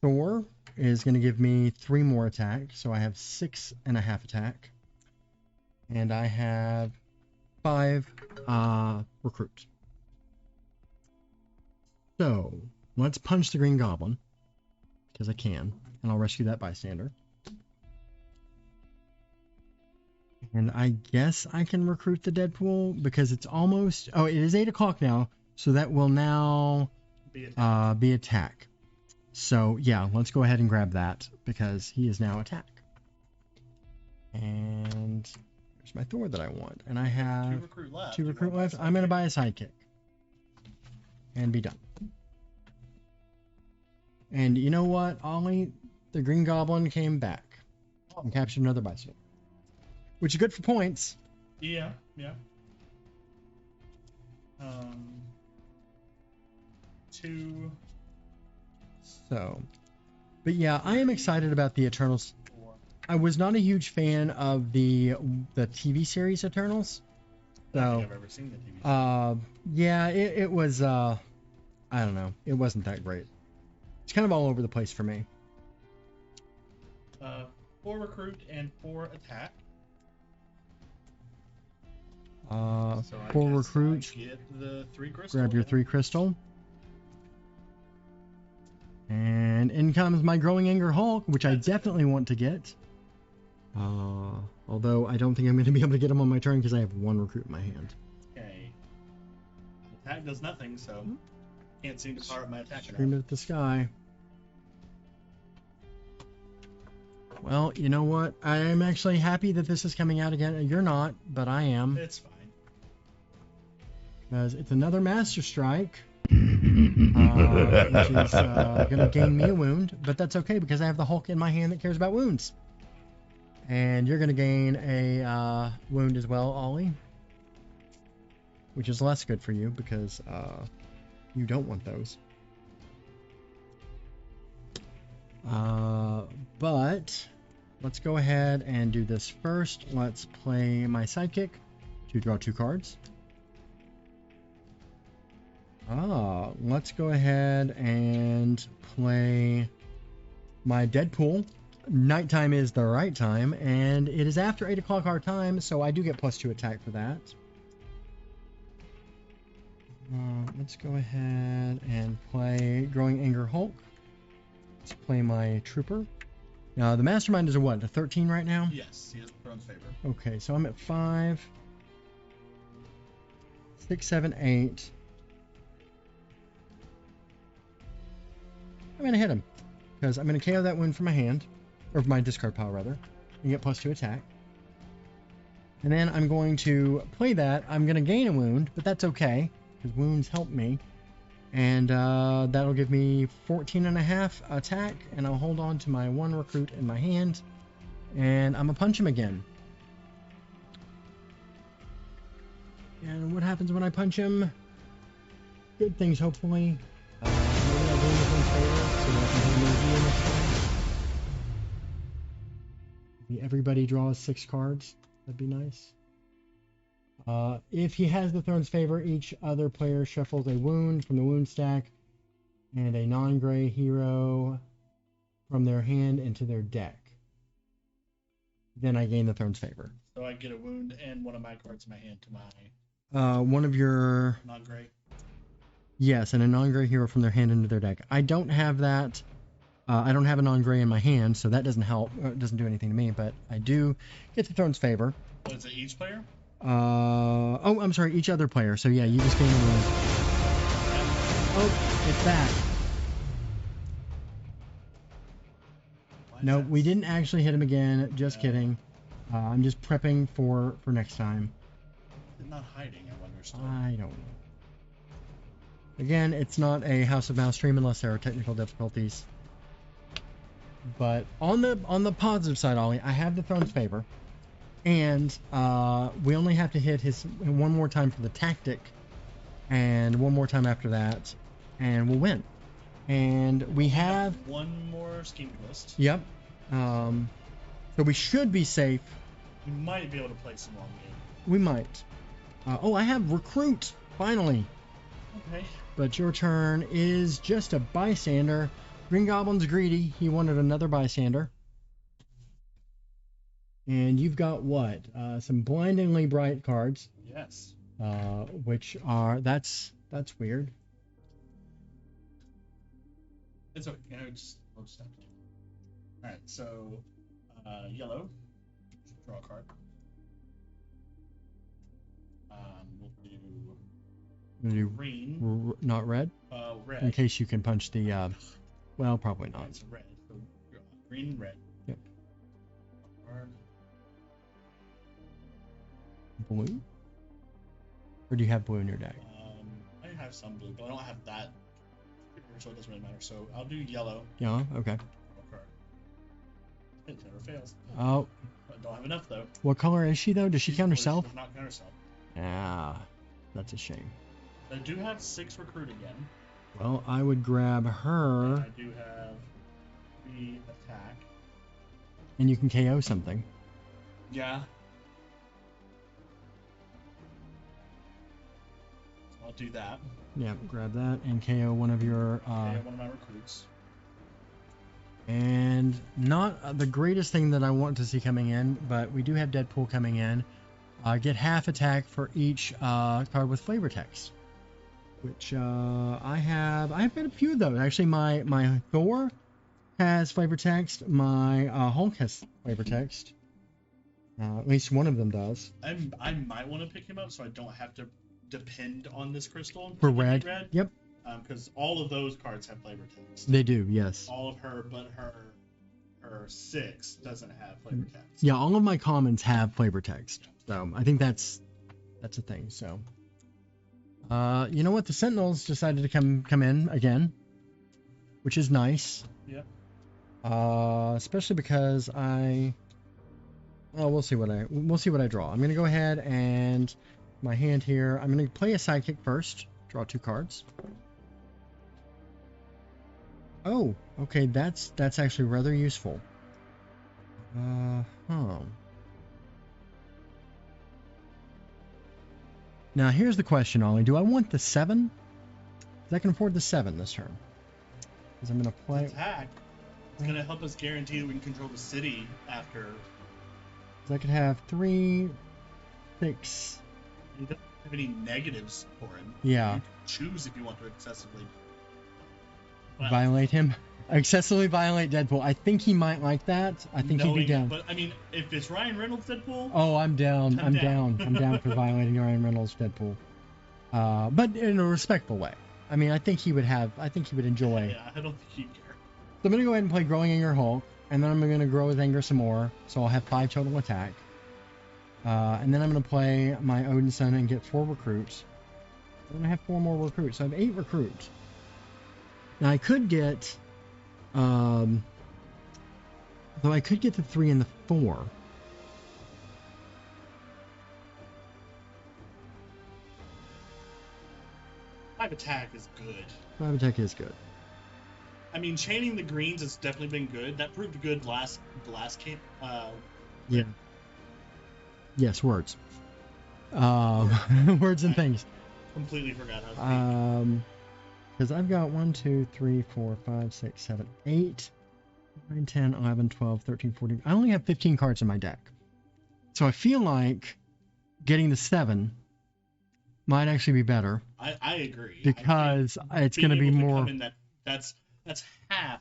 Thor is going to give me 3 more attack, so I have 6.5 attack. And I have 5 recruit. So let's punch the Green Goblin, because I can, and I'll rescue that bystander. And I guess I can recruit the Deadpool because it's almost... Oh, it is 8 o'clock now, so that will now be attack. So, yeah, let's go ahead and grab that because he is now attack. And there's my Thor that I want. And I have 2 recruit left. I'm going to buy a sidekick. And be done. And you know what, Ollie? The Green Goblin came back and captured another bystander. Which is good for points. Yeah. Two. So, but yeah, I am excited about the Eternals. I was not a huge fan of the TV series Eternals. So, I don't think I've ever seen the TV series. Yeah, it was, I don't know. It wasn't that great. It's kind of all over the place for me. 4 recruit and 4 attack. So So 4 recruit. Get the 3 crystal. Grab your 3 crystal. And in comes my Growing Anger Hulk, which I definitely want to get. Although I don't think I'm going to be able to get him on my turn because I have 1 recruit in my hand. Okay. Attack does nothing, so can't seem to power up my attack. Scream it at the sky. Well, you know what? I am actually happy that this is coming out again. You're not, but I am. It's fine. Because it's another Master Strike. Which is going to gain me a wound. But that's okay because I have the Hulk in my hand that cares about wounds. And you're going to gain a wound as well, Ollie. Which is less good for you because you don't want those. But let's go ahead and do this first. Let's play my sidekick to draw 2 cards. Let's go ahead and play my Deadpool. Nighttime is the right time, and it is after 8 o'clock our time, so I do get +2 attack for that. Let's go ahead and play Growing Anger Hulk. Let's play my Trooper. Now, the Mastermind is a what? A 13 right now? Yes, he has Throne's favor. Okay, so I'm at 5, 6, 7, 8. I'm going to hit him because I'm going to KO that wound from my hand, or from my discard pile rather, and get +2 attack. And then I'm going to play that. I'm going to gain a wound, but that's okay because wounds help me. And that'll give me 14.5 attack, and I'll hold on to my 1 recruit in my hand, and I'm going to punch him again. And what happens when I punch him? Good things, hopefully. Maybe I'll do him in favor, so that I can have an idea next time. Maybe everybody draws 6 cards. That'd be nice. If he has the Throne's favor, each other player shuffles a wound from the wound stack and a non-gray hero from their hand into their deck. Then I gain the Throne's favor. So I get a wound and one of my cards in my hand to my One of your... non-gray. Yes, and a non-gray hero from their hand into their deck. I don't have that. I don't have a non-gray in my hand, so that doesn't help. It doesn't do anything to me, but I do get the Throne's favor. What is it, each player? Oh, I'm sorry, each other player. So yeah, you just gain a wound. Oh, it's back. No, we didn't actually hit him again. Just kidding. I'm just prepping for next time. They're not hiding, I wonder still. I don't know. Again, it's not a House of Mouse stream unless there are technical difficulties. But on the positive side, Ollie, I have the Throne's favor. And we only have to hit his one more time for the tactic, and one more time after that, and we'll win. And we have one more scheme list. Yep. So we should be safe. We might be able to play some long game. We might. Oh, I have recruit finally. Okay. But your turn is just a bystander. Green Goblin's greedy. He wanted another bystander. And you've got what? Some blindingly bright cards. Yes. Which are that's weird. It's okay. I'll just have to do it. All right. So, yellow. Draw a card. We'll do green. Not red. Red. In case you can punch the. Well, probably not. It's red. So, green and red. Yep. Card. Blue? Or do you have blue in your deck? I have some blue, but I don't have that, so it doesn't really matter. So I'll do yellow. Yeah, okay. Card. It never fails. Oh. I don't have enough though. What color is she though? Does she count herself? She does not count herself. Ah, that's a shame. I do have 6 recruit again. Well, I would grab her. I do have 3 attack. And you can KO something. Yeah. I'll do that. Yeah, grab that and KO one of your. KO one of my recruits. And not the greatest thing that I want to see coming in, but we do have Deadpool coming in. Get half attack for each card with flavor text, which I have. I've got a few of those. Actually, my Thor has flavor text. My Hulk has flavor text. At least one of them does. I might want to pick him up so I don't have to depend on this crystal For red. Yep. Because all of those cards have flavor text. They do, yes. All of her, but her 6 doesn't have flavor text. Yeah, all of my commons have flavor text. So I think that's a thing. So you know what? The Sentinels decided to come in again, which is nice. Yeah. Especially because we'll see what I draw. I'm gonna go ahead and my hand here. I'm gonna play a sidekick first. Draw 2 cards. Oh, okay. That's actually rather useful. Now here's the question, Ollie. Do I want the 7? Because I can afford the 7 this turn. Because I'm gonna play attack. It's gonna help us guarantee that we can control the city after. Because I could have 3, 6. You don't have any negatives for him. Yeah. You can choose if you want to excessively violate him. Excessively violate Deadpool. I think he might like that. I think he'd be down. But I mean, if it's Ryan Reynolds Deadpool. Oh, I'm down. I'm down for violating Ryan Reynolds Deadpool. But in a respectful way. I mean, I think he would enjoy. Yeah, I don't think he'd care. So I'm gonna go ahead and play Growing Anger Hulk, and then I'm gonna grow with Anger some more. So I'll have 5 total attack. And then I'm gonna play my Odinson and get 4 recruits. I'm gonna have 4 more recruits. So I have 8 recruits. Now I could get, though I could get the 3 and the 4. 5 attack is good. 5 attack is good. I mean, chaining the greens has definitely been good. That proved good last game. Yeah. Yes, words. Words and things. Completely forgot how to speak. Because I've got 1, 2, 3, 4, 5, 6, 7, 8, 9, 10, 11, 12, 13, 14. I only have 15 cards in my deck. So I feel like getting the 7 might actually be better. I agree. Because it's going to be more. That's half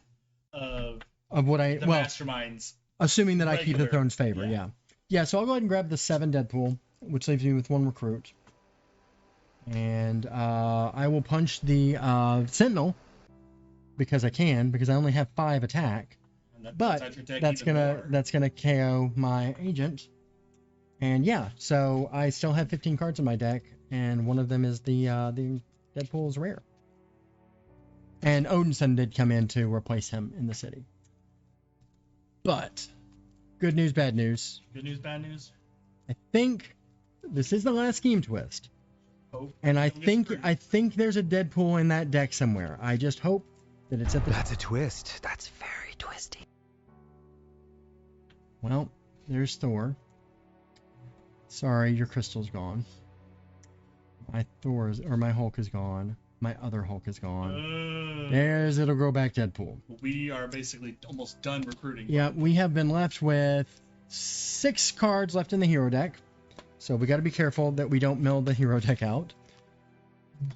of what I the masterminds. Assuming that I keep the Throne's favor, yeah. Yeah, so I'll go ahead and grab the 7 Deadpool, which leaves me with 1 recruit. And I will punch the Sentinel because I can, because I only have 5 attack. But that's gonna KO my agent. And yeah, so I still have 15 cards in my deck, and one of them is the Deadpool's rare. And Odinson did come in to replace him in the city. But good news, bad news. Good news, bad news. I think this is the last scheme twist. Hope And I don't get think screwed. there's a Deadpool in that deck somewhere. I just hope that it's at the That's a twist. That's very twisty. Well, there's Thor. Sorry, your crystal's gone. My Hulk is gone. My other Hulk is gone. There's it'll go back Deadpool. We are basically almost done recruiting. Yeah, we have been left with 6 cards left in the hero deck. So we got to be careful that we don't mill the hero deck out.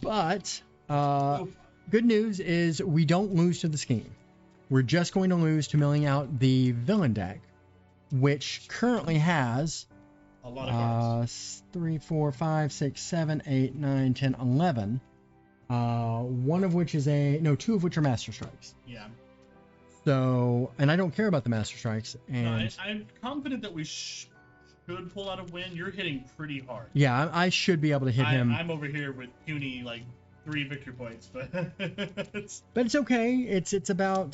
But good news is we don't lose to the scheme. We're just going to lose to milling out the villain deck, which currently has A lot of cards. 3, 4, 5, 6, 7, 8, 9, 10, 11. One of which is two of which are Master Strikes. Yeah. So, and I don't care about the Master Strikes. And No, I'm confident that we should pull out a win. You're hitting pretty hard. yeah, I should be able to hit him. I'm over here with puny 3 victory points, but it's, But it's okay. It's about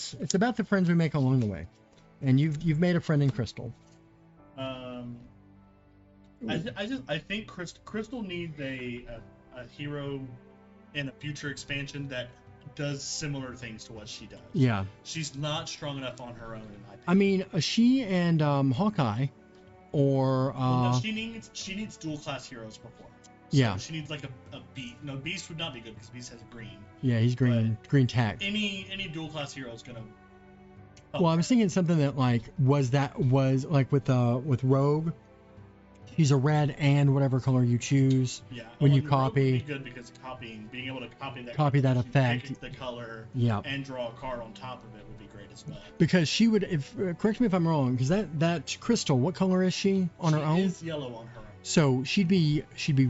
the friends we make along the way, and you've made a friend in Crystal. I think Crystal needs a hero in a future expansion that does similar things to what she does. Yeah, She's not strong enough on her own, in my opinion. I mean she and Hawkeye, or Well, no, she needs dual class heroes before. So yeah, she needs like a Beast. No, Beast would not be good because Beast has green. yeah, he's green tack. Any dual class hero is gonna. help Well, I her. was thinking something that was like with Rogue. He's a red and whatever color you choose. Yeah, when you and Rogue would copy- be good because being able to copy that that composition, effect. pick the color, Yeah, and draw a card on top of it would be great as well. because she would. If correct me if I'm wrong, because that Crystal, what color is she on her own? She is yellow on her own. So she'd be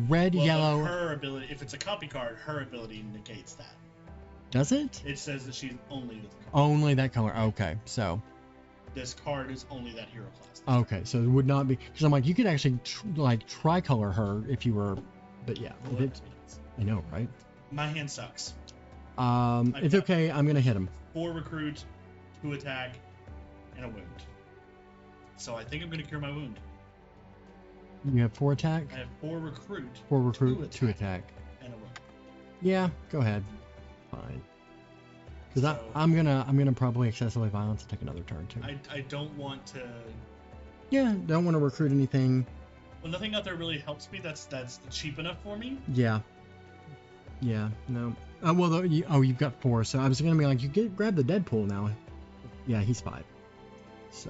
red, Well, yellow. Her ability, if it's a copy card, her ability negates that. Does it? It says that she's only this card. Only that color. Okay, so This card is only that hero class. okay, so it would not be because I'm like you could actually tricolor her if you were, but yeah, Well, if it's, I know, right? my hand sucks. It's got- okay. I'm gonna hit him. 4 recruit, 2 attack, and a wound. So I think I'm gonna cure my wound. You have 4 attack, I have 4 recruit, 4 recruit, 2 2 attack. and a wound. Yeah, go ahead. Fine. Because So- I'm gonna probably excessively violence and take another turn too. I don't want to. Yeah, don't want to recruit anything. Well, nothing out there really helps me. That's cheap enough for me. Yeah. Yeah. No. Well, you've got 4. So I was gonna be like, grab the Deadpool now. Yeah, he's 5. So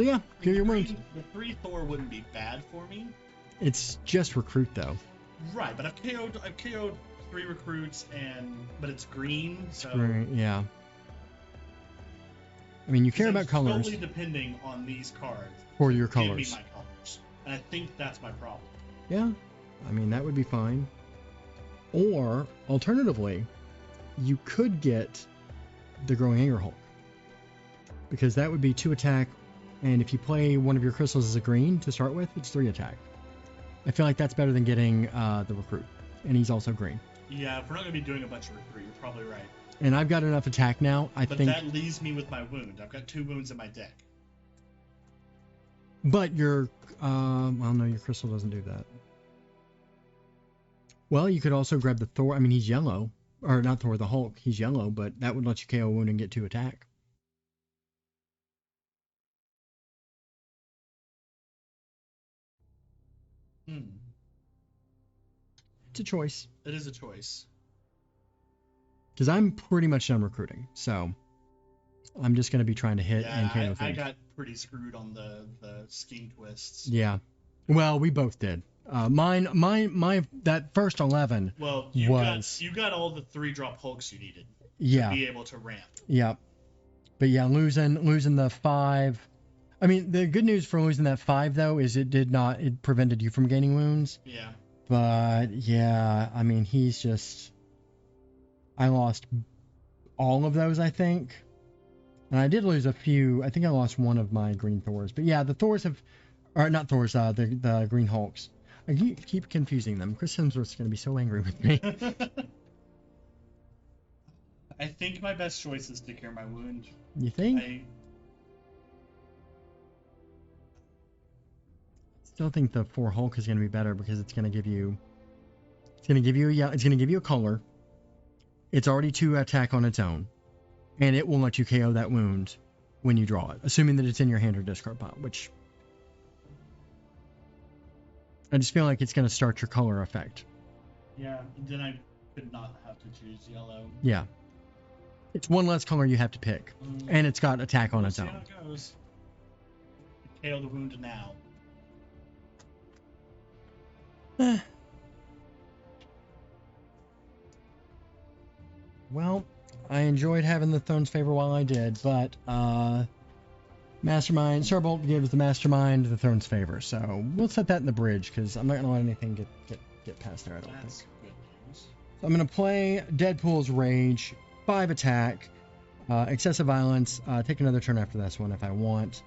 yeah, cure your wounds. The 3 Thor wouldn't be bad for me. It's just recruit though. Right, but I've KO'd 3 recruits but it's green, so Yeah. I mean, you care I'm about colors solely depending on these cards for your give me colors. my colors, and I think that's my problem. Yeah. I mean, that would be fine. Or alternatively, you could get the Growing Anger Hulk, because that would be 2 attack, and if you play one of your crystals as a green to start with, it's 3 attack. I feel like that's better than getting the recruit, and he's also green. Yeah, if we're not gonna be doing a bunch of recruit, you're probably right. And I've got enough attack now. I But think. that leaves me with my wound. I've got 2 wounds in my deck. But your, well, no, your crystal doesn't do that. Well, you could also grab the Thor. I mean, he's yellow, or not Thor, the Hulk. He's yellow, but that would let you KO wound and get 2 attack. It's a choice. It is a choice. Because I'm pretty much done recruiting, so I'm just going to be trying to hit and KO Yeah, I things. got pretty screwed on the scheme twists. Yeah. Well, we both did. My that first 11. Well, you got all the 3-drop Hulks you needed Yeah. to be able to ramp. Yeah. But yeah, losing the 5. I mean, the good news for losing that 5 though is it prevented you from gaining wounds. Yeah. But yeah, I mean, I lost all of those, I think. And I did lose a few. I think I lost one of my green Thors. But yeah, the Thors or not Thors, the green Hulks. I keep confusing them. Chris Hemsworth's going to be so angry with me. I think my best choice is to cure my wound. You think? Still think the 4 Hulk is going to be better because it's going to give you. It's going to give you a color. It's already 2 attack on its own, and it will let you KO that wound when you draw it, assuming that it's in your hand or discard pile. Which I just feel like it's going to start your color effect. Yeah, then I could not have to choose yellow. Yeah, it's 1 less color you have to pick, and it's got attack on its See own. how it goes. KO the wound now. Well, I enjoyed having the Throne's Favor while I did, but Mastermind, Starbolt gives the Mastermind the Throne's Favor, so we'll set that in the bridge because I'm not gonna let anything get past there. I don't That's think. good news. So I'm gonna play Deadpool's Rage, 5 attack, excessive violence. Take another turn after this one if I want.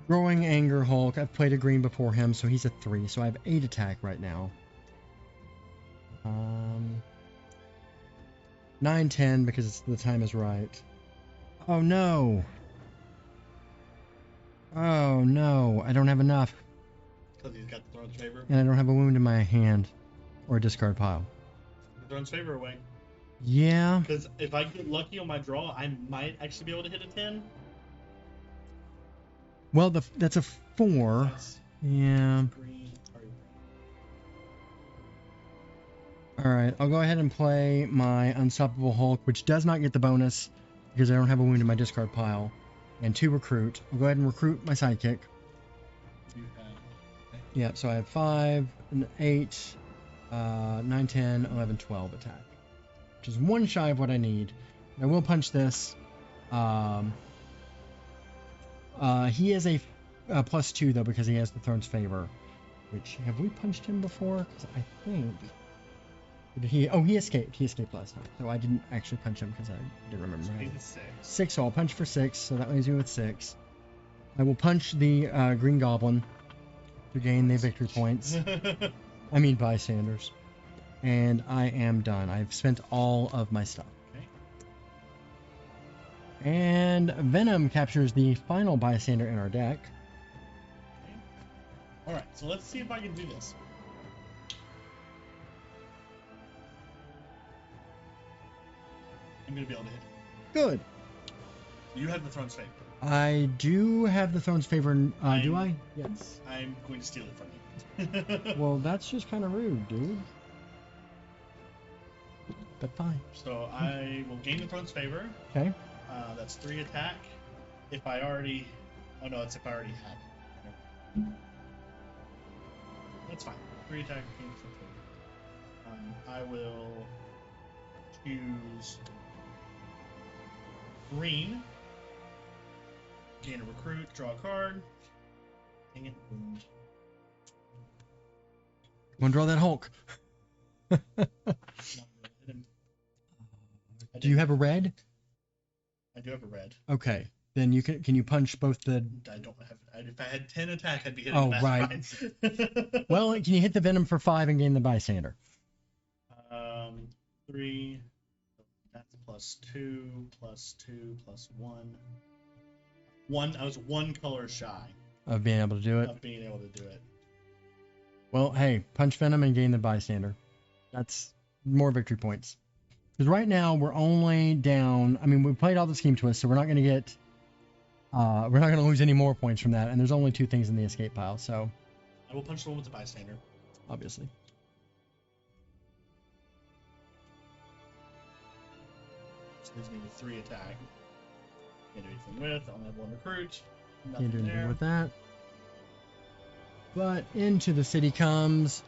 Growing Anger Hulk. I've played a green before him, so he's a 3. So I have 8 attack right now. 9, 10 because the time is right. Oh no. Oh no. I don't have enough. Because he's got the Throne's Favor. And I don't have a wound in my hand or a discard pile. The Throne's Favor away. Yeah. Because if I get lucky on my draw, I might actually be able to hit a 10. Well, that's a 4. That's Yeah. green. Alright, I'll go ahead and play my Unstoppable Hulk, which does not get the bonus because I don't have a wound in my discard pile. And 2 recruit. I'll go ahead and recruit my sidekick. You have. Yeah, so I have 5, 8, 9, 10, 11, 12 attack. Which is 1 shy of what I need. I will punch this. He is a +2 though because he has the Throne's Favor. Which, have we punched him before? Because I think... Did he? Oh, he escaped. He escaped last time. So I didn't actually punch him because I didn't remember. He's a 6. 6, so I'll punch for 6. So that leaves me with 6. I will punch the Green Goblin to gain the victory points. I mean bystanders. And I am done. I've spent all of my stuff. Okay. And Venom captures the final bystander in our deck. Okay. Alright, so let's see if I can do this. I'm going to be able to hit it. Good. You have the Throne's Favor. I do have the Throne's Favor. Do I? Yes. I'm going to steal it from you. Well, that's just kind of rude, dude. But fine. So I will gain the Throne's Favor. Okay. That's 3 attack. If I already... Oh no, that's if I already have it. That's fine. 3 attack, gain the Throne's Favor. I will choose green. Gain a recruit, draw a card. Dang it, wound. Want to draw that Hulk? Not gonna hit him. Do you have a red? I do have a red. Okay. Then you can you punch both the... I don't have... If I had 10 attack, I'd be hitting Oh, the right. Mastermind. Well, can you hit the Venom for 5 and gain the bystander? 3. That's +2, +2, +1. I was 1 color shy Of being able to do it? of being able to do it. Well, hey, punch Venom and gain the bystander. That's more victory points. Because right now we're only down... I mean, we played all the scheme twists, so we're not going to get... we're not going to lose any more points from that. And there's only 2 things in the escape pile, so... I will punch the one with the bystander. Obviously. Which leaves me with 3 attack. Can't do anything with. I only have 1 recruit. Can't do Nothing anything there. with that. But into the city comes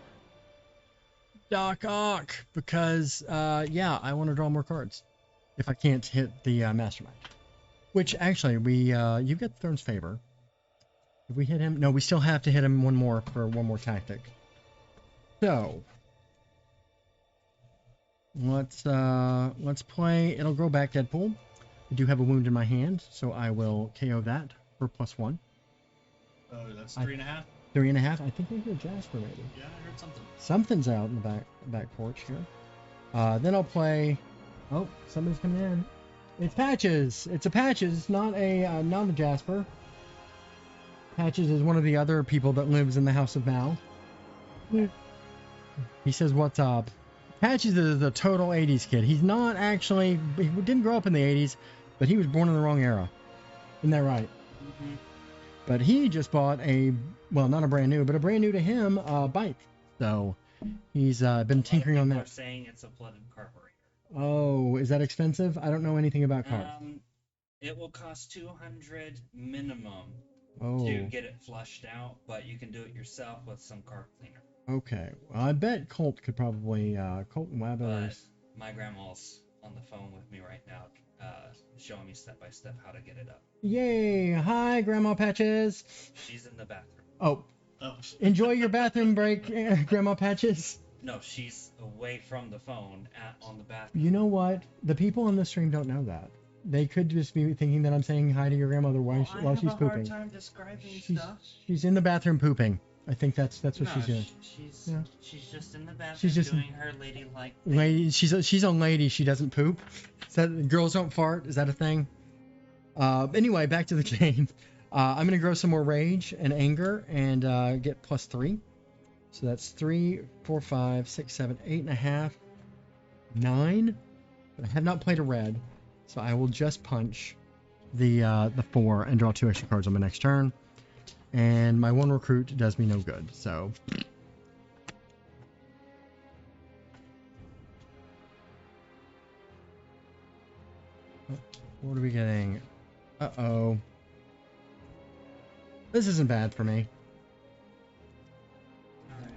Doc Ock because, yeah, I want to draw more cards if I can't hit the Mastermind. Which, actually, you've got Throne's Favor. If we hit him... No, we still have to hit him one more for one more tactic. So, let's play It'll Grow Back Deadpool. I do have a wound in my hand, so I will KO that for +1. Oh, that's 3.5? 3.5. I think we hear Jasper maybe. Yeah, I heard something. Something's out in the back porch here. Then I'll play... Oh, somebody's coming in. It's Patches. It's a Patches, not a Jasper. Patches is one of the other people that lives in the House of Mal. He says, "What's up?" Patches is a total 80s kid. He's not actually, he didn't grow up in the 80s, but he was born in the wrong era. Isn't that right? Mm-hmm. But he just bought well, not a brand new, but a brand new to him bike. So he's been tinkering on that. Are saying it's a flooded carburetor. Oh, is that expensive? I don't know anything about cars. It will cost $200 minimum Oh. to get it flushed out, but you can do it yourself with some car cleaner. Okay. Well, I bet Colt could probably, Colt and But Webbers. my grandma's on the phone with me right now, showing me step by step how to get it up. Yay! Hi, Grandma Patches. She's in the bathroom. Oh. Oh. Enjoy your bathroom break, Grandma Patches. No, she's away from the phone on the bathroom. You know what? The people on the stream don't know that. They could just be thinking that I'm saying hi to your grandmother while she's pooping. I have a hard time describing stuff. She's in the bathroom pooping. I think that's what she's doing. She's just in the bathroom She's just doing her ladylike thing. Lady, she's a lady. She doesn't poop. Is that girls don't fart? Is that a thing? Anyway, back to the game. I'm gonna grow some more rage and anger and get +3. So that's 3, 4, 5, 6, 7, 8.5, 9. But I have not played a red, so I will just punch the 4 and draw 2 extra cards on my next turn. And my 1 recruit does me no good, so. What are we getting? Uh-oh. This isn't bad for me. Alright,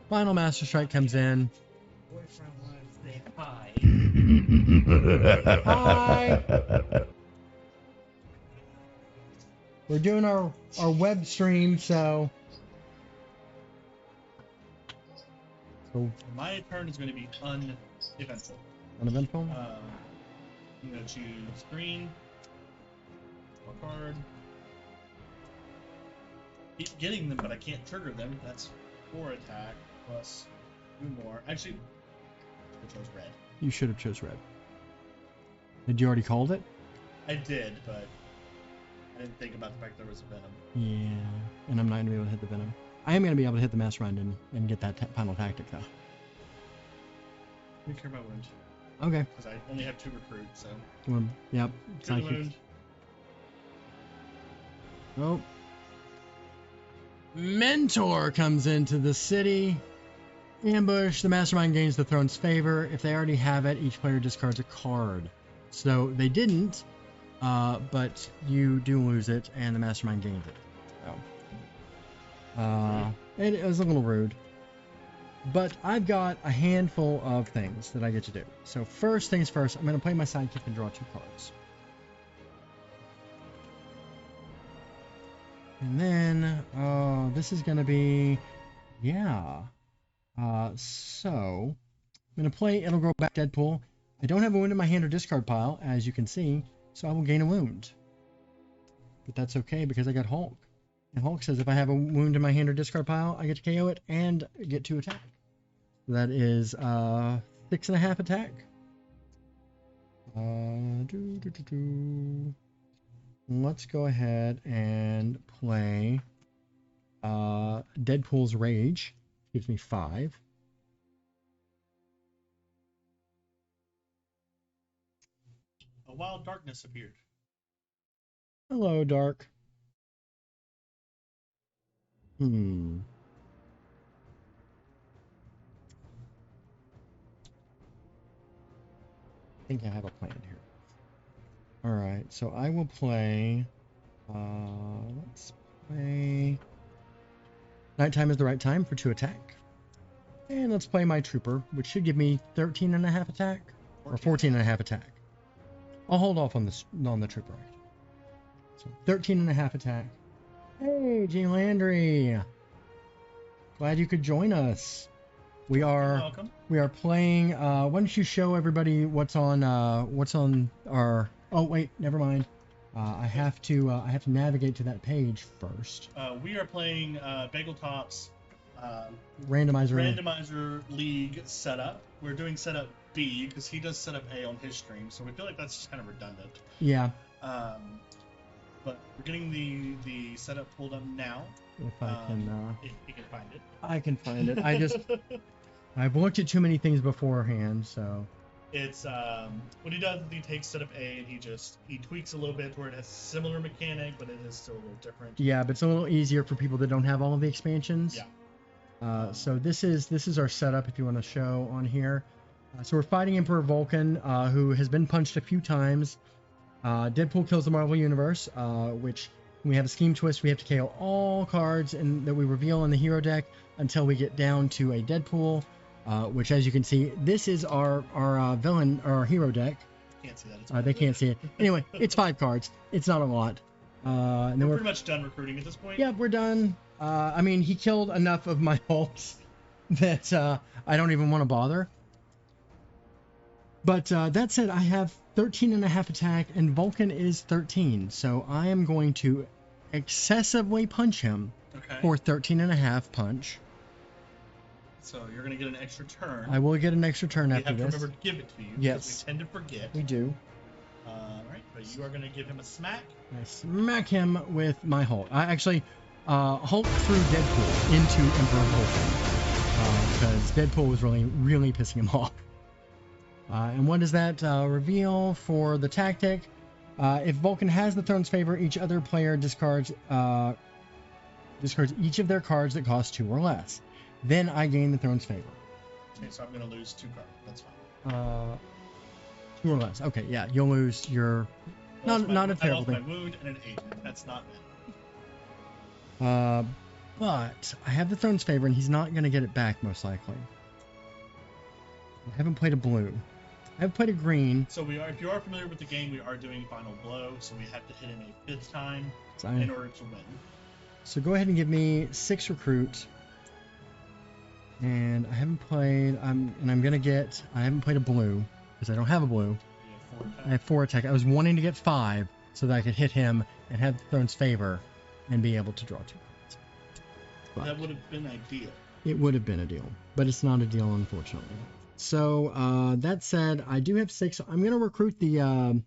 Final Master Strike comes in. boyfriend wanted to say hi. Hi! We're doing our web stream, so My turn is going to be uneventful. uneventful. I'm going to choose green. Draw a card. Keep getting them, but I can't trigger them. That's 4 attack plus 2 more. Actually, I chose red. You should have chose red. Did you already called it? I did, but I didn't think about the fact there was a venom. Yeah, and I'm not going to be able to hit the venom. I am going to be able to hit the mastermind and get that final tactic, though. Let me clear my wound. Okay. Because I only have 2 recruits, so. Well, yep. Clear the wound. Oh. Mentor comes into the city. Ambush. The mastermind gains the throne's favor. If they already have it, each player discards a card. So they didn't, but you do lose it, and the mastermind gains it. So. It was a little rude. But I've got a handful of things that I get to do. So first things first, I'm going to play my sidekick and draw 2 cards. And then, this is going to be, yeah. So, I'm going to play It'll Grow Back Deadpool. I don't have a wound in my hand or discard pile, as you can see, so I will gain a wound. But that's okay, because I got Hulk. And Hulk says if I have a wound in my hand or discard pile, I get to KO it and get 2 attack. That is 6.5 attack. Let's go ahead and play Deadpool's Rage. Gives me 5. A wild darkness appeared. Hello, Dark. I think I have a plan here. Alright, so I will play... let's play... Nighttime is the right time for 2 attack. And let's play my Trooper, which should give me 13.5 attack. Or 14.5 attack. I'll hold off on the Trooper. So 13.5 attack. Hey, Gene Landry! Glad you could join us. We are Welcome. We are playing. Why don't you show everybody what's on our? Oh wait, never mind. I have to navigate to that page first. We are playing Bageltop's Randomizer League setup. We're doing setup B because he does setup A on his stream, so we feel like that's just kind of redundant. Yeah. But we're getting the setup pulled up now. If I can, if you can find it. I can find it. I've looked at too many things beforehand, so. It's what he does is he takes setup A and he tweaks a little bit where it has a similar mechanic, but it is still a little different. Yeah, but it's a little easier for people that don't have all of the expansions. Yeah. So this is our setup if you want to show on here. So we're fighting Emperor Vulcan, who has been punched a few times. Deadpool kills the Marvel Universe, which we have a scheme twist. We have to KO all cards that we reveal in the hero deck until we get down to a Deadpool, which, as you can see, this is our villain, our hero deck. Can't see that. They can't see it. Anyway, it's 5 cards. It's not a lot. And then we're pretty much done recruiting at this point. Yeah, we're done. I mean, he killed enough of my Hulks that I don't even want to bother. But that said, I have 13.5 attack, and Vulcan is 13. So I am going to excessively punch him for 13.5 punch. So you're going to get an extra turn. I will get an extra turn after this. We have to remember to give it to you. Yes. We tend to forget. We do. Alright, but you are going to give him a smack. I smack him with my Hulk. I actually Hulk threw Deadpool into Emperor Vulcan because Deadpool was really pissing him off. And what does that reveal for the tactic? If Vulcan has the throne's favor, each other player discards each of their cards that cost 2 or less. Then I gain the throne's favor. Okay, so I'm going to lose 2 cards. That's fine. 2 or less. Okay, yeah, you'll lose your... Not a terrible thing. I lost my wound and an 8. That's not bad. But I have the throne's favor, and he's not going to get it back, most likely. I haven't played a blue. I've played a green. So if you are familiar with the game, we are doing Final Blow, so we have to hit him a 5th time in order to win. So go ahead and give me 6 recruit. And I haven't played, I haven't played a blue, because I don't have a blue. I have 4 attack. I was wanting to get 5, so that I could hit him and have the throne's favor, and be able to draw 2 cards. But that would have been ideal. It would have been a deal, but it's not a deal, unfortunately. So, that said, I do have 6. So I'm going to recruit the, I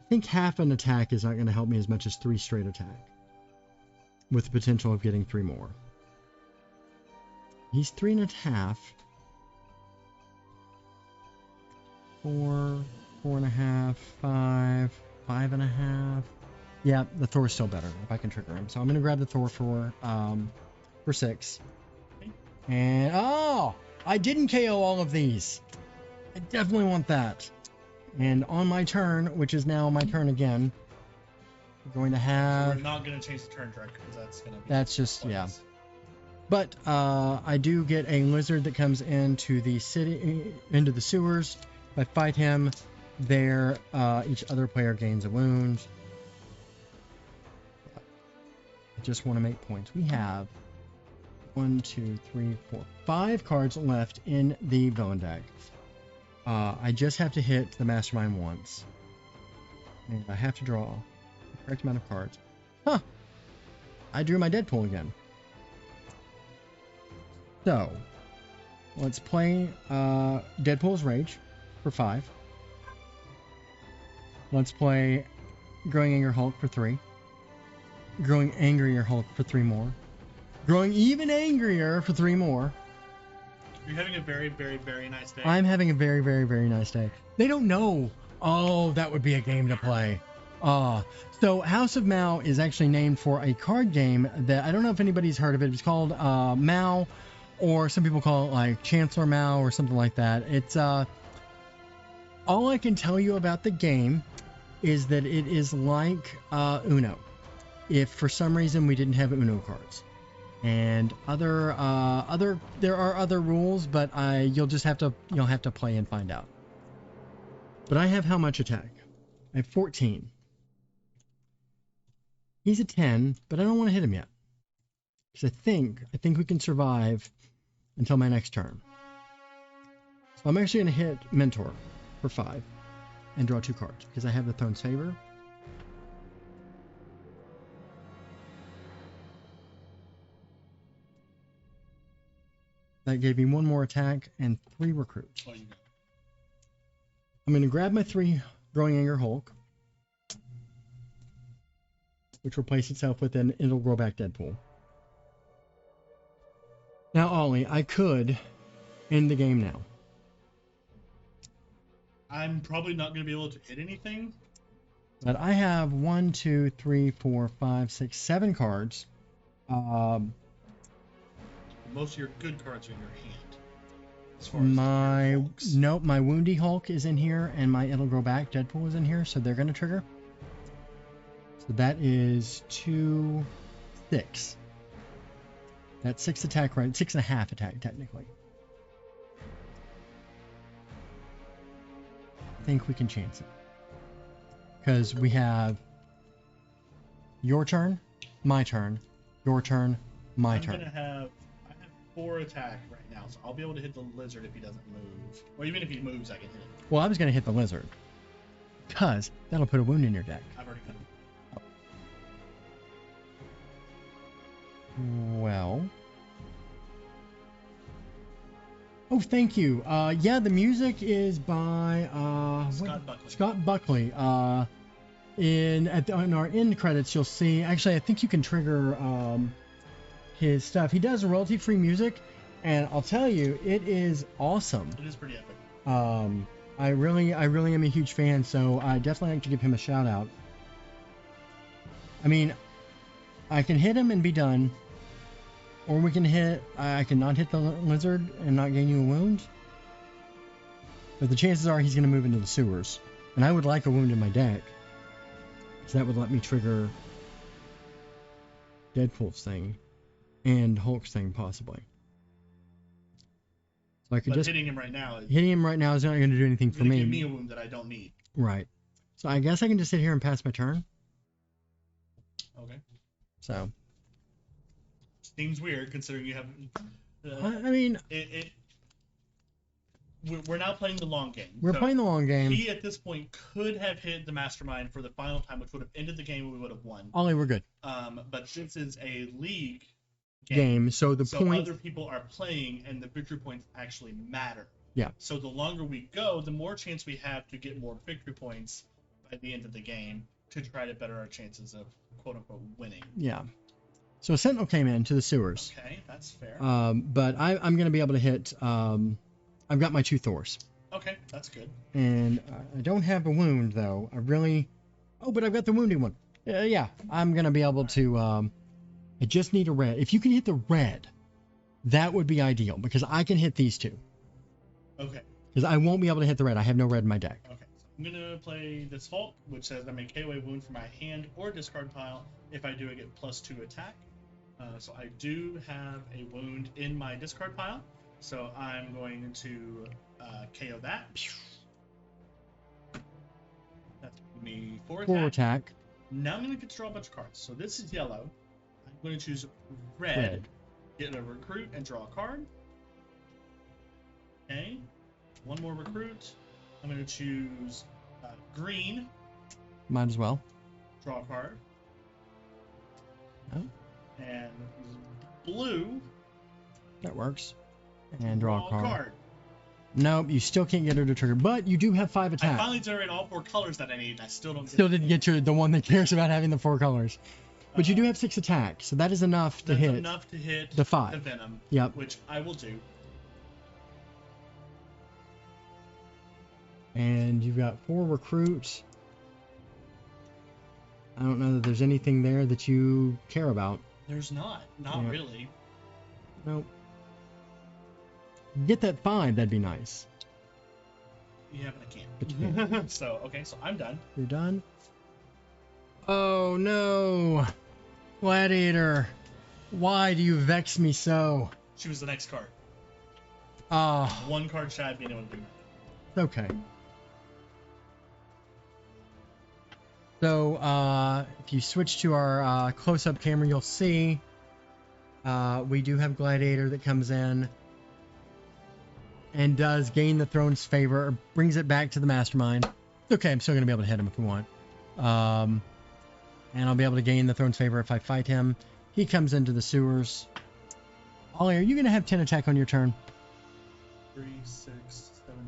think half an attack is not going to help me as much as 3 straight attack. With the potential of getting 3 more. He's 3.5. 4, 4.5, 5, 5.5. Yeah, the Thor's still better if I can trigger him. So I'm going to grab the Thor for 6. And, oh! I didn't KO all of these. I definitely want that. And on my turn, which is now my turn again, we're going to have... So we're not going to change the turn track because that's going to be... That's just, yeah. But I do get a lizard that comes into the city, into the sewers. If I fight him, there, each other player gains a wound. I just want to make points. We have 1, 2, 3, 4, 5 cards left in the villain deck. I just have to hit the mastermind once. And I have to draw the correct amount of cards. Huh! I drew my Deadpool again. So, let's play Deadpool's Rage for 5. Let's play Growing Anger Hulk for 3. Growing Angrier Hulk for 3 more. Growing Even Angrier for 3 more. You're having a very, very, very nice day. I'm having a very, very, very nice day. They don't know. Oh, that would be a game to play. So House of Mao is actually named for a card game that I don't know if anybody's heard of it. It's called Mao, or some people call it like Chancellor Mao or something like that. It's all I can tell you about the game is that it is like Uno. If for some reason we didn't have Uno cards, and there are other rules, but you'll have to play and find out. But I have how much attack? I have 14. He's a 10, but I don't want to hit him yet. Because I think we can survive until my next turn. So I'm actually going to hit Mentor for 5 and draw 2 cards because I have the Throne's Favor. That gave me 1 more attack and 3 recruits. I'm going to grab my 3 Growing Anger Hulk, which will place itself with an It'll Grow Back Deadpool. Now, Ollie, I could end the game now. I'm probably not going to be able to hit anything. But I have 1, 2, 3, 4, 5, 6, 7 cards. Most of your good cards are in your hand. As far as your Hulks. Nope, my Woundy Hulk is in here, and my It'll Grow Back Deadpool is in here, so they're going to trigger. So that is 2, 6. That's 6 attack, right? 6.5 attack, technically. I think we can chance it. Because we have your turn, my turn, your turn, my turn. I have 4 attack right now, so I'll be able to hit the lizard if he doesn't move. Or even if he moves, I can hit him. Well, I was going to hit the lizard. Because that'll put a wound in your deck. I've already hit him. Well. Oh, thank you. Yeah, the music is by Scott Buckley. In our end credits, you'll see. Actually, I think you can trigger his stuff. He does royalty-free music, and I'll tell you, it is awesome. It is pretty epic. I really am a huge fan, so I definitely like to give him a shout out. I mean, I can hit him and be done, or we can hit. I can not hit the lizard and not gain you a wound. But the chances are he's going to move into the sewers, and I would like a wound in my deck. So that would let me trigger Deadpool's thing and Hulk's thing, possibly. So I could just hitting him right now is not going to do anything for me. Give me a wound that I don't need. Right. So I guess I can just sit here and pass my turn. Okay. So. Seems weird considering you have. I mean. We're now playing the long game. We're playing the long game. He, at this point, could have hit the mastermind for the final time, which would have ended the game and we would have won. Ollie, we're good. But this is a league game, so other people are playing, and the victory points actually matter. Yeah. So the longer we go, the more chance we have to get more victory points by the end of the game to try to better our chances of quote-unquote winning. Yeah. So a Sentinel came into the sewers. Okay, that's fair. But I'm going to be able to hit... I've got my 2 Thors. Okay, that's good. And I don't have a wound, though. Oh, but I've got the wounded one. Yeah, I'm going to be able to... I just need a red. If you can hit the red, that would be ideal, because I can hit these 2. Okay. Because I won't be able to hit the red. I have no red in my deck. Okay, so I'm going to play this Hulk, which says I may KO a wound from my hand or discard pile. If I do, I get +2 attack. So I do have a wound in my discard pile. So I'm going to KO that. That's me 4 attack. 4 attack. Now I'm going to get to draw a bunch of cards. So this is yellow. I'm going to choose red. Get a recruit and draw a card. Okay. One more recruit. I'm going to choose green. Might as well. Draw a card. Oh. And blue. That works. And draw a card. card. Nope, you still can't get her to trigger, but you do have 5 attack. I finally generated all 4 colors that I need, and I still don't. Didn't get the one that cares about having the 4 colors. But you do have 6 attack, so that is enough to hit. Enough to hit the 5. The Venom. Yep. Which I will do. And you've got 4 recruits. I don't know that there's anything there that you care about. There's not. Not really. Nope. Get that 5, that'd be nice. Yeah, but I can't. But you can't. So, okay, so I'm done. You're done? Oh no! Gladiator, why do you vex me so? She was the next card. Ah. 1 card shy of being able to do that. Okay. So, if you switch to our close-up camera, you'll see we do have Gladiator that comes in and does gain the throne's favor, or brings it back to the mastermind. Okay, I'm still going to be able to hit him if we want. And I'll be able to gain the throne's favor if I fight him. He comes into the sewers. Ollie, are you going to have 10 attack on your turn? 3, 6, 7,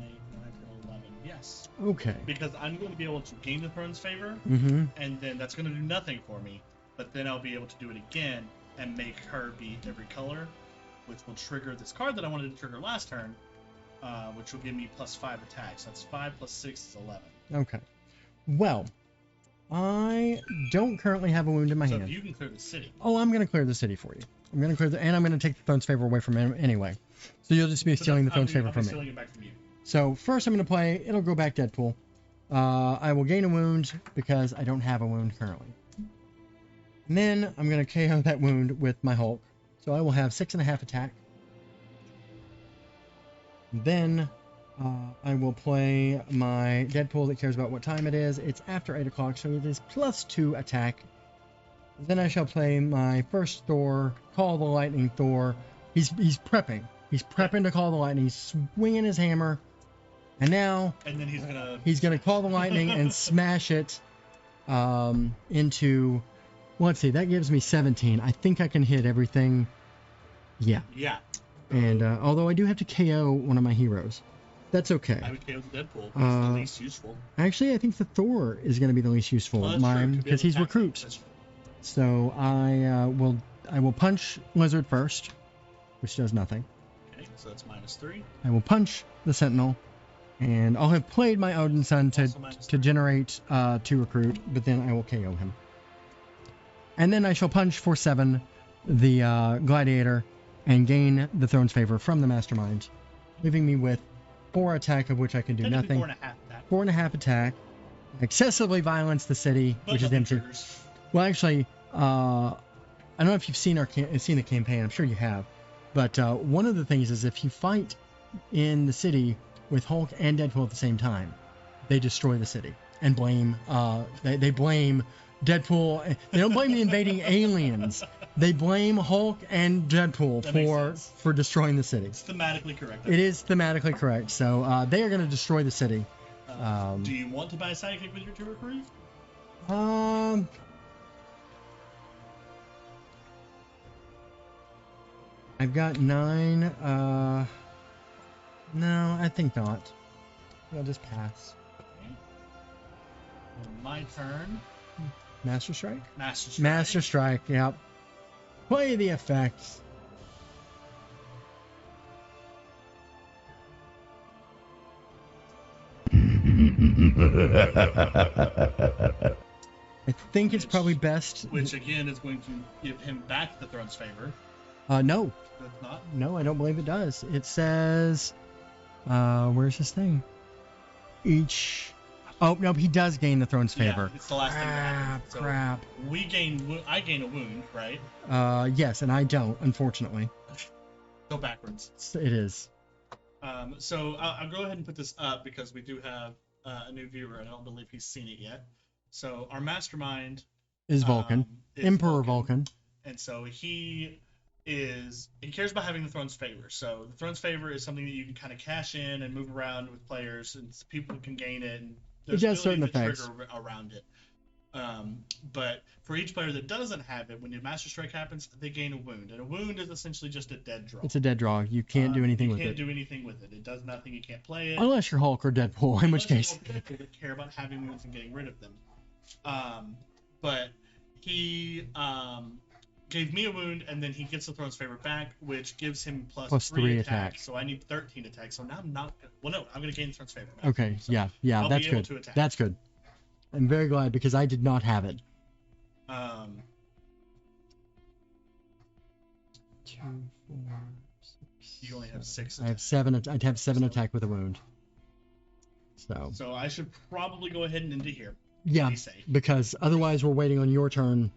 8, 9, 10, 11. Yeah. Yes. Okay. Because I'm going to be able to gain the throne's favor, Mm-hmm. and then that's going to do nothing for me. But then I'll be able to do it again and make her be every color, which will trigger this card that I wanted to trigger last turn, which will give me +5 attacks. That's 5 + 6 is 11. Okay. Well, I don't currently have a wound in my So hand. if you can clear the city. Oh, I'm going to clear the city for you. I'm going to clear and I'm going to take the throne's favor away from him anyway. So you'll just be stealing the throne's favor I'll be from me. stealing it back from you. So first I'm going to play, it'll go back Deadpool. I will gain a wound because I don't have a wound currently. And then I'm going to KO that wound with my Hulk. So I will have 6.5 attack. Then I will play my Deadpool that cares about what time it is. It's after 8 o'clock, so it is +2 attack. Then I shall play my first Thor, Call the Lightning Thor. He's prepping. He's prepping to call the lightning. He's swinging his hammer. And now And then he's gonna call the lightning and smash it into. Well, let's see. That gives me 17. I think I can hit everything. Yeah. Yeah. And although I do have to KO one of my heroes, that's okay. I would KO the Deadpool. He's the least useful. Actually, I think the Thor is going to be the least useful Well, of that's true, mine to be because able he's to attack recruit. That's true. So I will punch Lizard first, which does nothing. Okay, so that's -3. I will punch the Sentinel, and I'll have played my Odin Son to Also -3. generate 2 recruit, but then I will KO him. And then I shall punch for 7 the Gladiator and gain the Throne's favor from the Mastermind, leaving me with 4 attack, of which I can do Technically nothing. 4.5 attack. 4.5 attack. Excessively violence the city, But which is nothing empty. triggers. Well, actually, I don't know if you've seen seen the campaign. I'm sure you have. But one of the things is if you fight in the city with Hulk and Deadpool at the same time, they destroy the city and blame. They blame Deadpool. They don't blame the invading aliens. They blame Hulk and Deadpool That makes sense. for destroying the city. It's thematically correct. It is thematically correct. So they are going to destroy the city. Do you want to buy a sidekick with your 2 recruits? I've got 9. No, I think not. I'll just pass. Okay. On my turn. Master Strike? Master Strike. Master Strike, yep. Play the effects. I think it's probably best. Which again is going to give him back the throne's favor. No. That's not. No, I don't believe it does. It says, where's this thing? Each. Oh no, he does gain the throne's favor. Yeah, it's the last thing that happened. So Crap. I gain a wound, right? Yes, and I don't, unfortunately. Go backwards. It is. So I'll go ahead and put this up because we do have a new viewer, and I don't believe he's seen it yet. So our mastermind Is Vulcan. is Emperor Vulcan. And so he cares about having the throne's favor. So the throne's favor is something that you can kind of cash in and move around with players, and people can gain it. And It does certain ability to effects. trigger around it. But for each player that doesn't have it, when your Master Strike happens, they gain a wound. And a wound is essentially just a dead draw. It's a dead draw. You can't do anything with You can't it. do anything with it. It does nothing. You can't play it. Unless you're Hulk or Deadpool, in which case. People that care about having wounds and getting rid of them. But he gave me a wound, and then he gets the throne's favor back, which gives him plus 3 attack. So I need 13 attack. So now I'm not. Well, no, I'm going to gain the throne's favor back. Okay, So yeah, I'll that's be able good. to attack. That's good. I'm very glad because I did not have it. 2, 4, 6. You only have 6 I have attack. 7. I'd have 7 attack with a wound. So I should probably go ahead and into here. Yeah, Be safe. because otherwise we're waiting on your turn.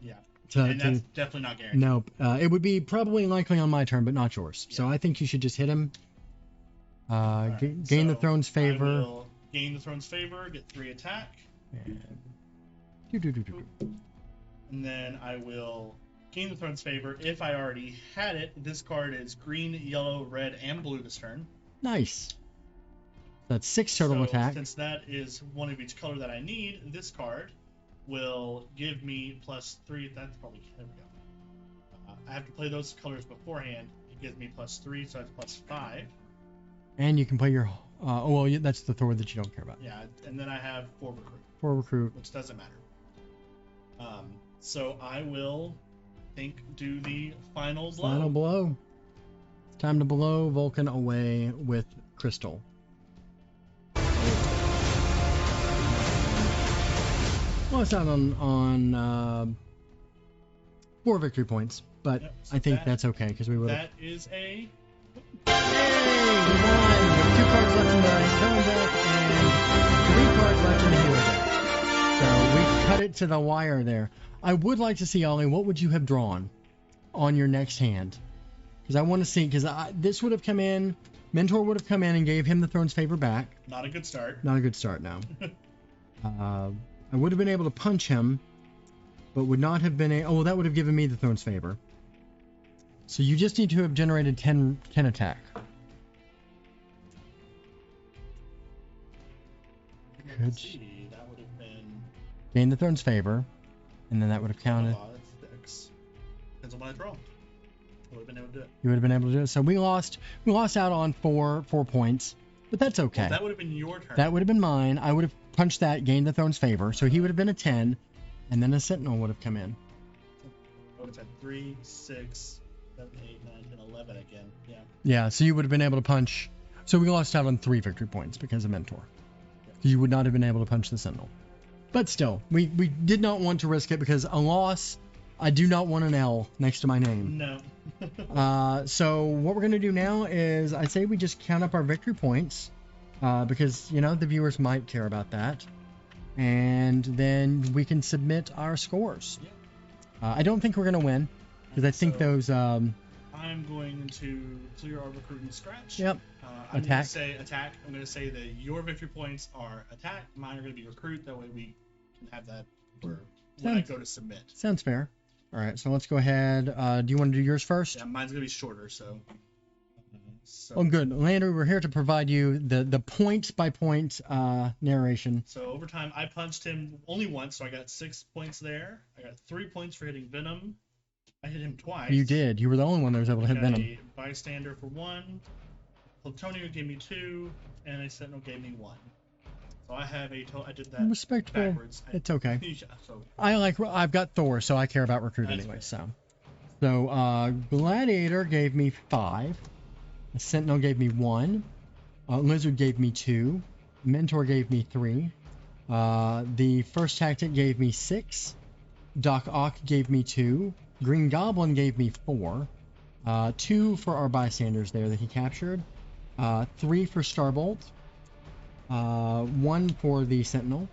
Yeah. To, And that's definitely not guaranteed. nope. It would be probably likely on my turn, but not yours. So I think you should just hit him. Alright, Gain the so throne's I favor. will gain the throne's favor, get 3 attack, and then I will gain the throne's favor. If I already had it, this card is green, yellow, red, and blue this turn. Nice. That's 6 total So, attack. Since that is one of each color that I need, this card will give me plus 3. That's probably there we go. I have to play those colors beforehand. It gives me plus 3, so that's plus 5. And you can play your Well, yeah, that's the Thor that you don't care about. Yeah, and then I have 4 recruit, 4 recruit. which doesn't matter. So I will, do the final blow. Final blow. It's time to blow Vulcan away with Crystal. Well, it's out on 4 victory points, but Yep, so I think that's okay because we would have. That is a. Yay! We won with 2 cards left in the villain deck and 3 cards left in the hero deck. So we cut it to the wire there. I would like to see, Ollie, what would you have drawn on your next hand? Because I want to see, because this would have come in, Mentor would have come in and gave him the Throne's Favor back. Not a good start. Not a good start now. I would have been able to punch him, but would not have been oh, well, that would have given me the Throne's Favor. So you just need to have generated 10 attack. Let's see, that would have been. Gain the Throne's Favor, and then that would have counted. Oh, that's 6. Depends on what I draw. I would have been able to do it. You would have been able to do it. So we lost out on 4 points, but that's okay. Well, that would have been your turn. That would have been mine. I would have punched that, gained the Throne's Favor, so he would have been a 10, and then a Sentinel would have come in. I would have had 3, 6, 7, 8, 9, 10, 11 again. Yeah. Yeah, so you would have been able to punch. So we lost out on 3 victory points because of Mentor. You would not have been able to punch the Sentinel. But still, we did not want to risk it because a loss, I do not want an L next to my name. No. So what we're going to do now is I say we just count up our victory points because, you know, the viewers might care about that. And then we can submit our scores. Yeah. I don't think we're going to win because I think those... I'm going to clear our recruit and scratch. Yep. I'm Attack. going to say attack. I'm going to say that your victory points are attack. Mine are going to be recruit. That way we can have that for when I go to submit. Sounds fair. All right, so let's go ahead. Do you want to do yours first? Yeah, mine's going to be shorter, so. Oh, good. Landry, we're here to provide you the point-by-point narration. So over time, I punched him only once, so I got 6 points there. I got 3 points for hitting Venom. I hit him twice. You did. You were the only one that was able to hit got Venom. A bystander for 1. Plutonio gave me 2, and a Sentinel gave me 1. So I have I did that Respectable. backwards. It's okay. Yeah, so I've got Thor, so I care about recruit That's anyway. fair. So Gladiator gave me 5. A Sentinel gave me 1. Lizard gave me 2. Mentor gave me 3. The first tactic gave me 6. Doc Ock gave me 2. Green Goblin gave me 4. 2 for our bystanders there that he captured. 3 for Starbolt. 1 for the Sentinel.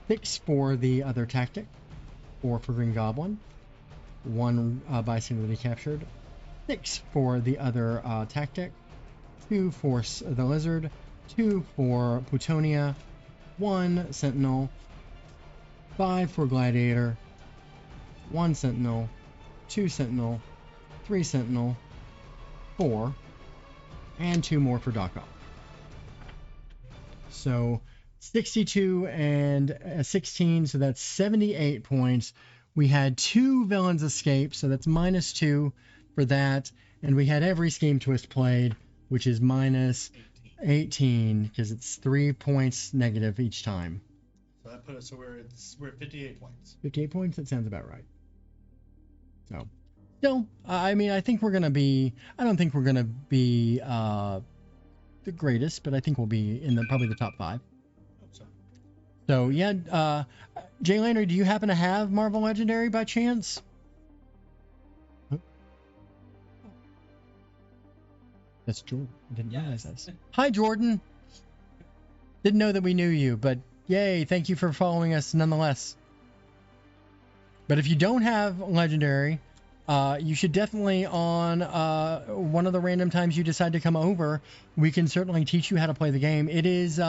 6 for the other tactic. 4 for Green Goblin. 1 bystander that he captured. 6 for the other tactic. 2 for the Lizard. 2 for Plutonia. 1 Sentinel. 5 for Gladiator. 1 Sentinel. 2 Sentinel. 3 Sentinel. 4. And 2 more for Doc Ock. So 62 and 16, so that's 78 points. We had 2 villains escape, so that's -2 for that. And we had every scheme twist played, which is -18, because it's 3 points negative each time. So that put us, so we're at 58 points. 58 points? That sounds about right. So, still, I mean, I think we're going to be, I don't think we're going to be the greatest, but I think we'll be in probably the top 5. Hope so. So, yeah, Jay Landry, do you happen to have Marvel Legendary by chance? That's Jordan. I didn't realize this. Hi, Jordan. Didn't know that we knew you, but yay, thank you for following us nonetheless. But if you don't have Legendary, you should definitely on one of the random times you decide to come over, we can certainly teach you how to play the game. It is,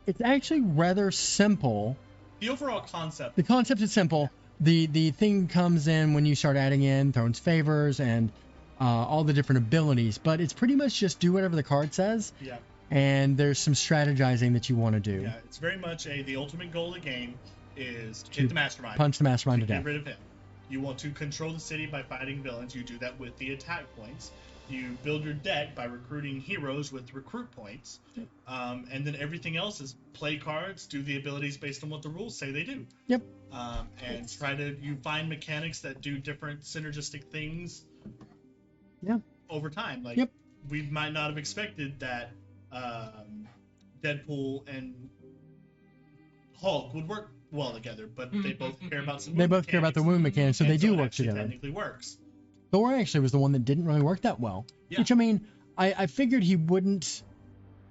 it's actually rather simple. The overall concept. The concept is simple. The thing comes in when you start adding in Throne's Favors and all the different abilities, but it's pretty much just do whatever the card says. Yeah. And there's some strategizing that you want to do. Yeah, it's very much the ultimate goal of the game is to hit the mastermind. Punch the mastermind to get death. rid of him. You want to control the city by fighting villains. You do that with the attack points. You build your deck by recruiting heroes with recruit points. And then everything else is play cards, do the abilities based on what the rules say they do. Yep. And you find mechanics that do different synergistic things. Yeah. Over time, like Yep. we might not have expected that Deadpool and Hulk would work well together, but they both care about some. They both care about the wound mechanics, so they do work together. Technically works. Thor actually was the one that didn't really work that well. Yeah. Which, I mean, I figured he wouldn't,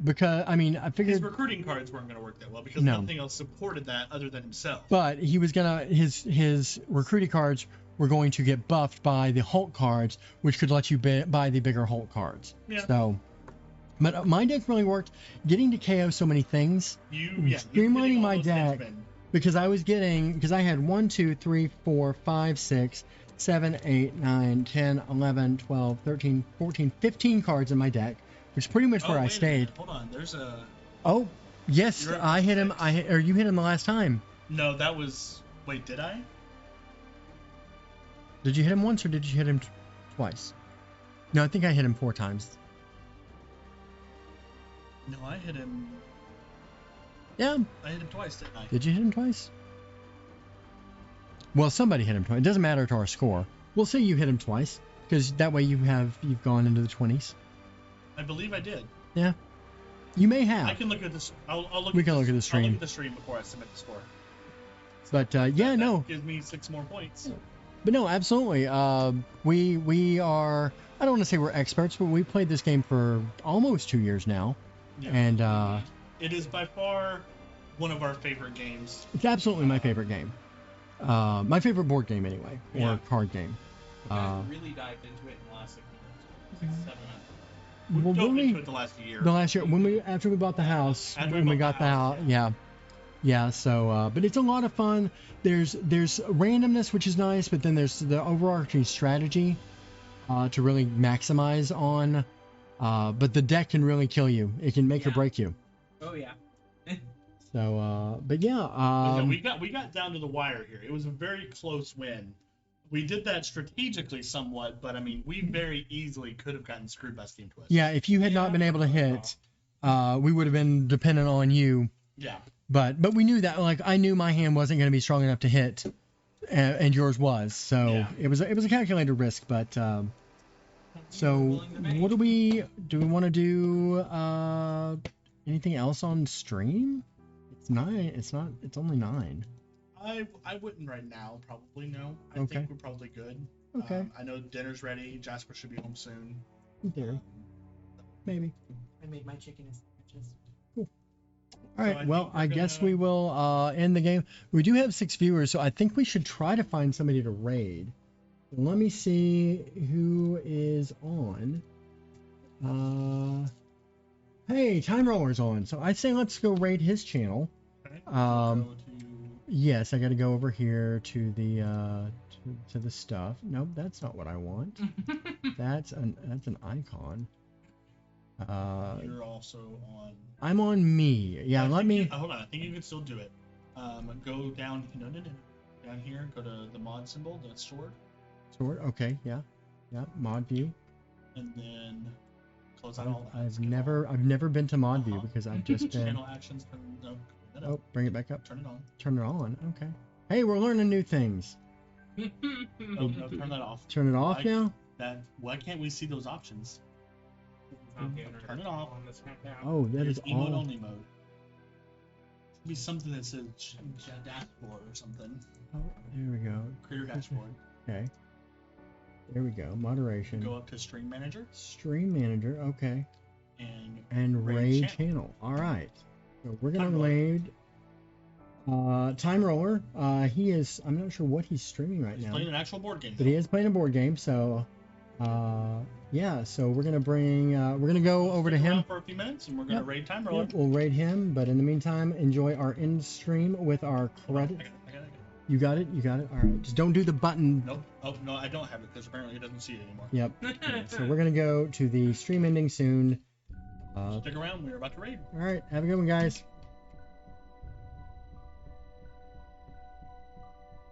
because, I mean, I figured... His recruiting cards weren't going to work that well, because No. nothing else supported that other than himself. But he was gonna, his recruiting cards were going to get buffed by the Hulk cards, which could let you buy the bigger Hulk cards. Yeah. So, but my deck really worked, getting to KO so many things, streamlining my deck, because I had 1, 2, 3, 4, 5, 6, 7, 8, 9, 10, 11, 12, 13, 14, 15 cards in my deck, which is pretty much where I stayed. Hold on, there's a... Oh, yes, I hit him, or you hit him the last time. No, that was... Wait, did I? Did you hit him once, or did you hit him twice? No, I think I hit him 4 times. No, I hit him... Yeah. I hit him twice, didn't I? Did you hit him twice? Well, somebody hit him twice. It doesn't matter to our score. We'll say you hit him twice, because that way you've gone into the 20s. I believe I did. Yeah. You may have. I can look at this. I'll look. We can look at the stream. I'll look at the stream before I submit the score. But yeah, no. Gives me 6 more points. But no, absolutely. We are. I don't want to say we're experts, but we played this game for almost 2 years now, Yeah. and it is by far one of our favorite games. it's absolutely my favorite game. My favorite board game, anyway, or Yeah. card game. You guys really dived into it in the last 6 months. 6, 7 months. We Well, dove when we- into it the last year. The last year, after we bought the house, After when we we bought got the the house, house, yeah. So, but it's a lot of fun. There's randomness, which is nice, but then there's the overarching strategy to really maximize on. But the deck can really kill you. It can make or break you. Oh yeah. So, but yeah, But yeah, we got down to the wire here. It was a very close win. We did that strategically somewhat, but I mean, we very easily could have gotten screwed by Steam Twist. yeah. If you had not been able to hit, we would have been dependent on you. Yeah. But we knew that, like, I knew my hand wasn't going to be strong enough to hit, and yours was. So Yeah. it was a calculated risk. But so what do we want to do? Anything else on stream? It's 9. It's not. It's only 9. I wouldn't right now, probably, no. I Okay. think we're probably good. Okay. I know dinner's ready. Jasper should be home soon. In theory, maybe. I made my chicken and sandwiches. All right. I Well, think we're I guess gonna- we will end the game. We do have 6 viewers, so I think we should try to find somebody to raid. Let me see who is on. Hey, Time Roller's on. So I say let's go raid his channel. Okay. Um, Go to- Yes, I got to go over here to the to the stuff. Nope, that's not what I want. That's an icon. You're also on. I'm on me. Yeah, I let think me. hold on. I think you can still do it. Go down. No. Down here. Go to the mod symbol, the sword, Sword. Okay, yeah, mod view. and then close out all that. I've never been to mod view Uh-huh. because I've just been. Channel actions. No, turn that up. Oh, bring it back up. Turn it on. Turn it on. Okay. Hey, we're learning new things. No, turn that off. Turn it off now. Why can't we see those options? Turn it off. Oh, that Here's is emote all. only mode. Should be something that says dashboard or something. Oh, there we go. Creator dashboard. Okay. There we go. Moderation. Go up to stream manager Stream manager. Okay. and Raid raid channel. All right. So we're gonna Time Roller. raid. Time Roller. He is. I'm not sure what he's streaming right He's now, playing an actual board game. but he is playing a board game. So, yeah. So we're gonna bring. We're gonna go over to Stick him. around for a few minutes, and we're gonna Yep. raid Time Roller. Yep, we'll raid him. But in the meantime, enjoy our end stream with our credit. I got it. You got it. You got it. All right. Just don't do the button. Nope. Oh no, I don't have it because apparently it doesn't see it anymore. Yep. Okay, so we're gonna go to the stream ending soon. Stick around. We're about to raid. All right. Have a good one, guys.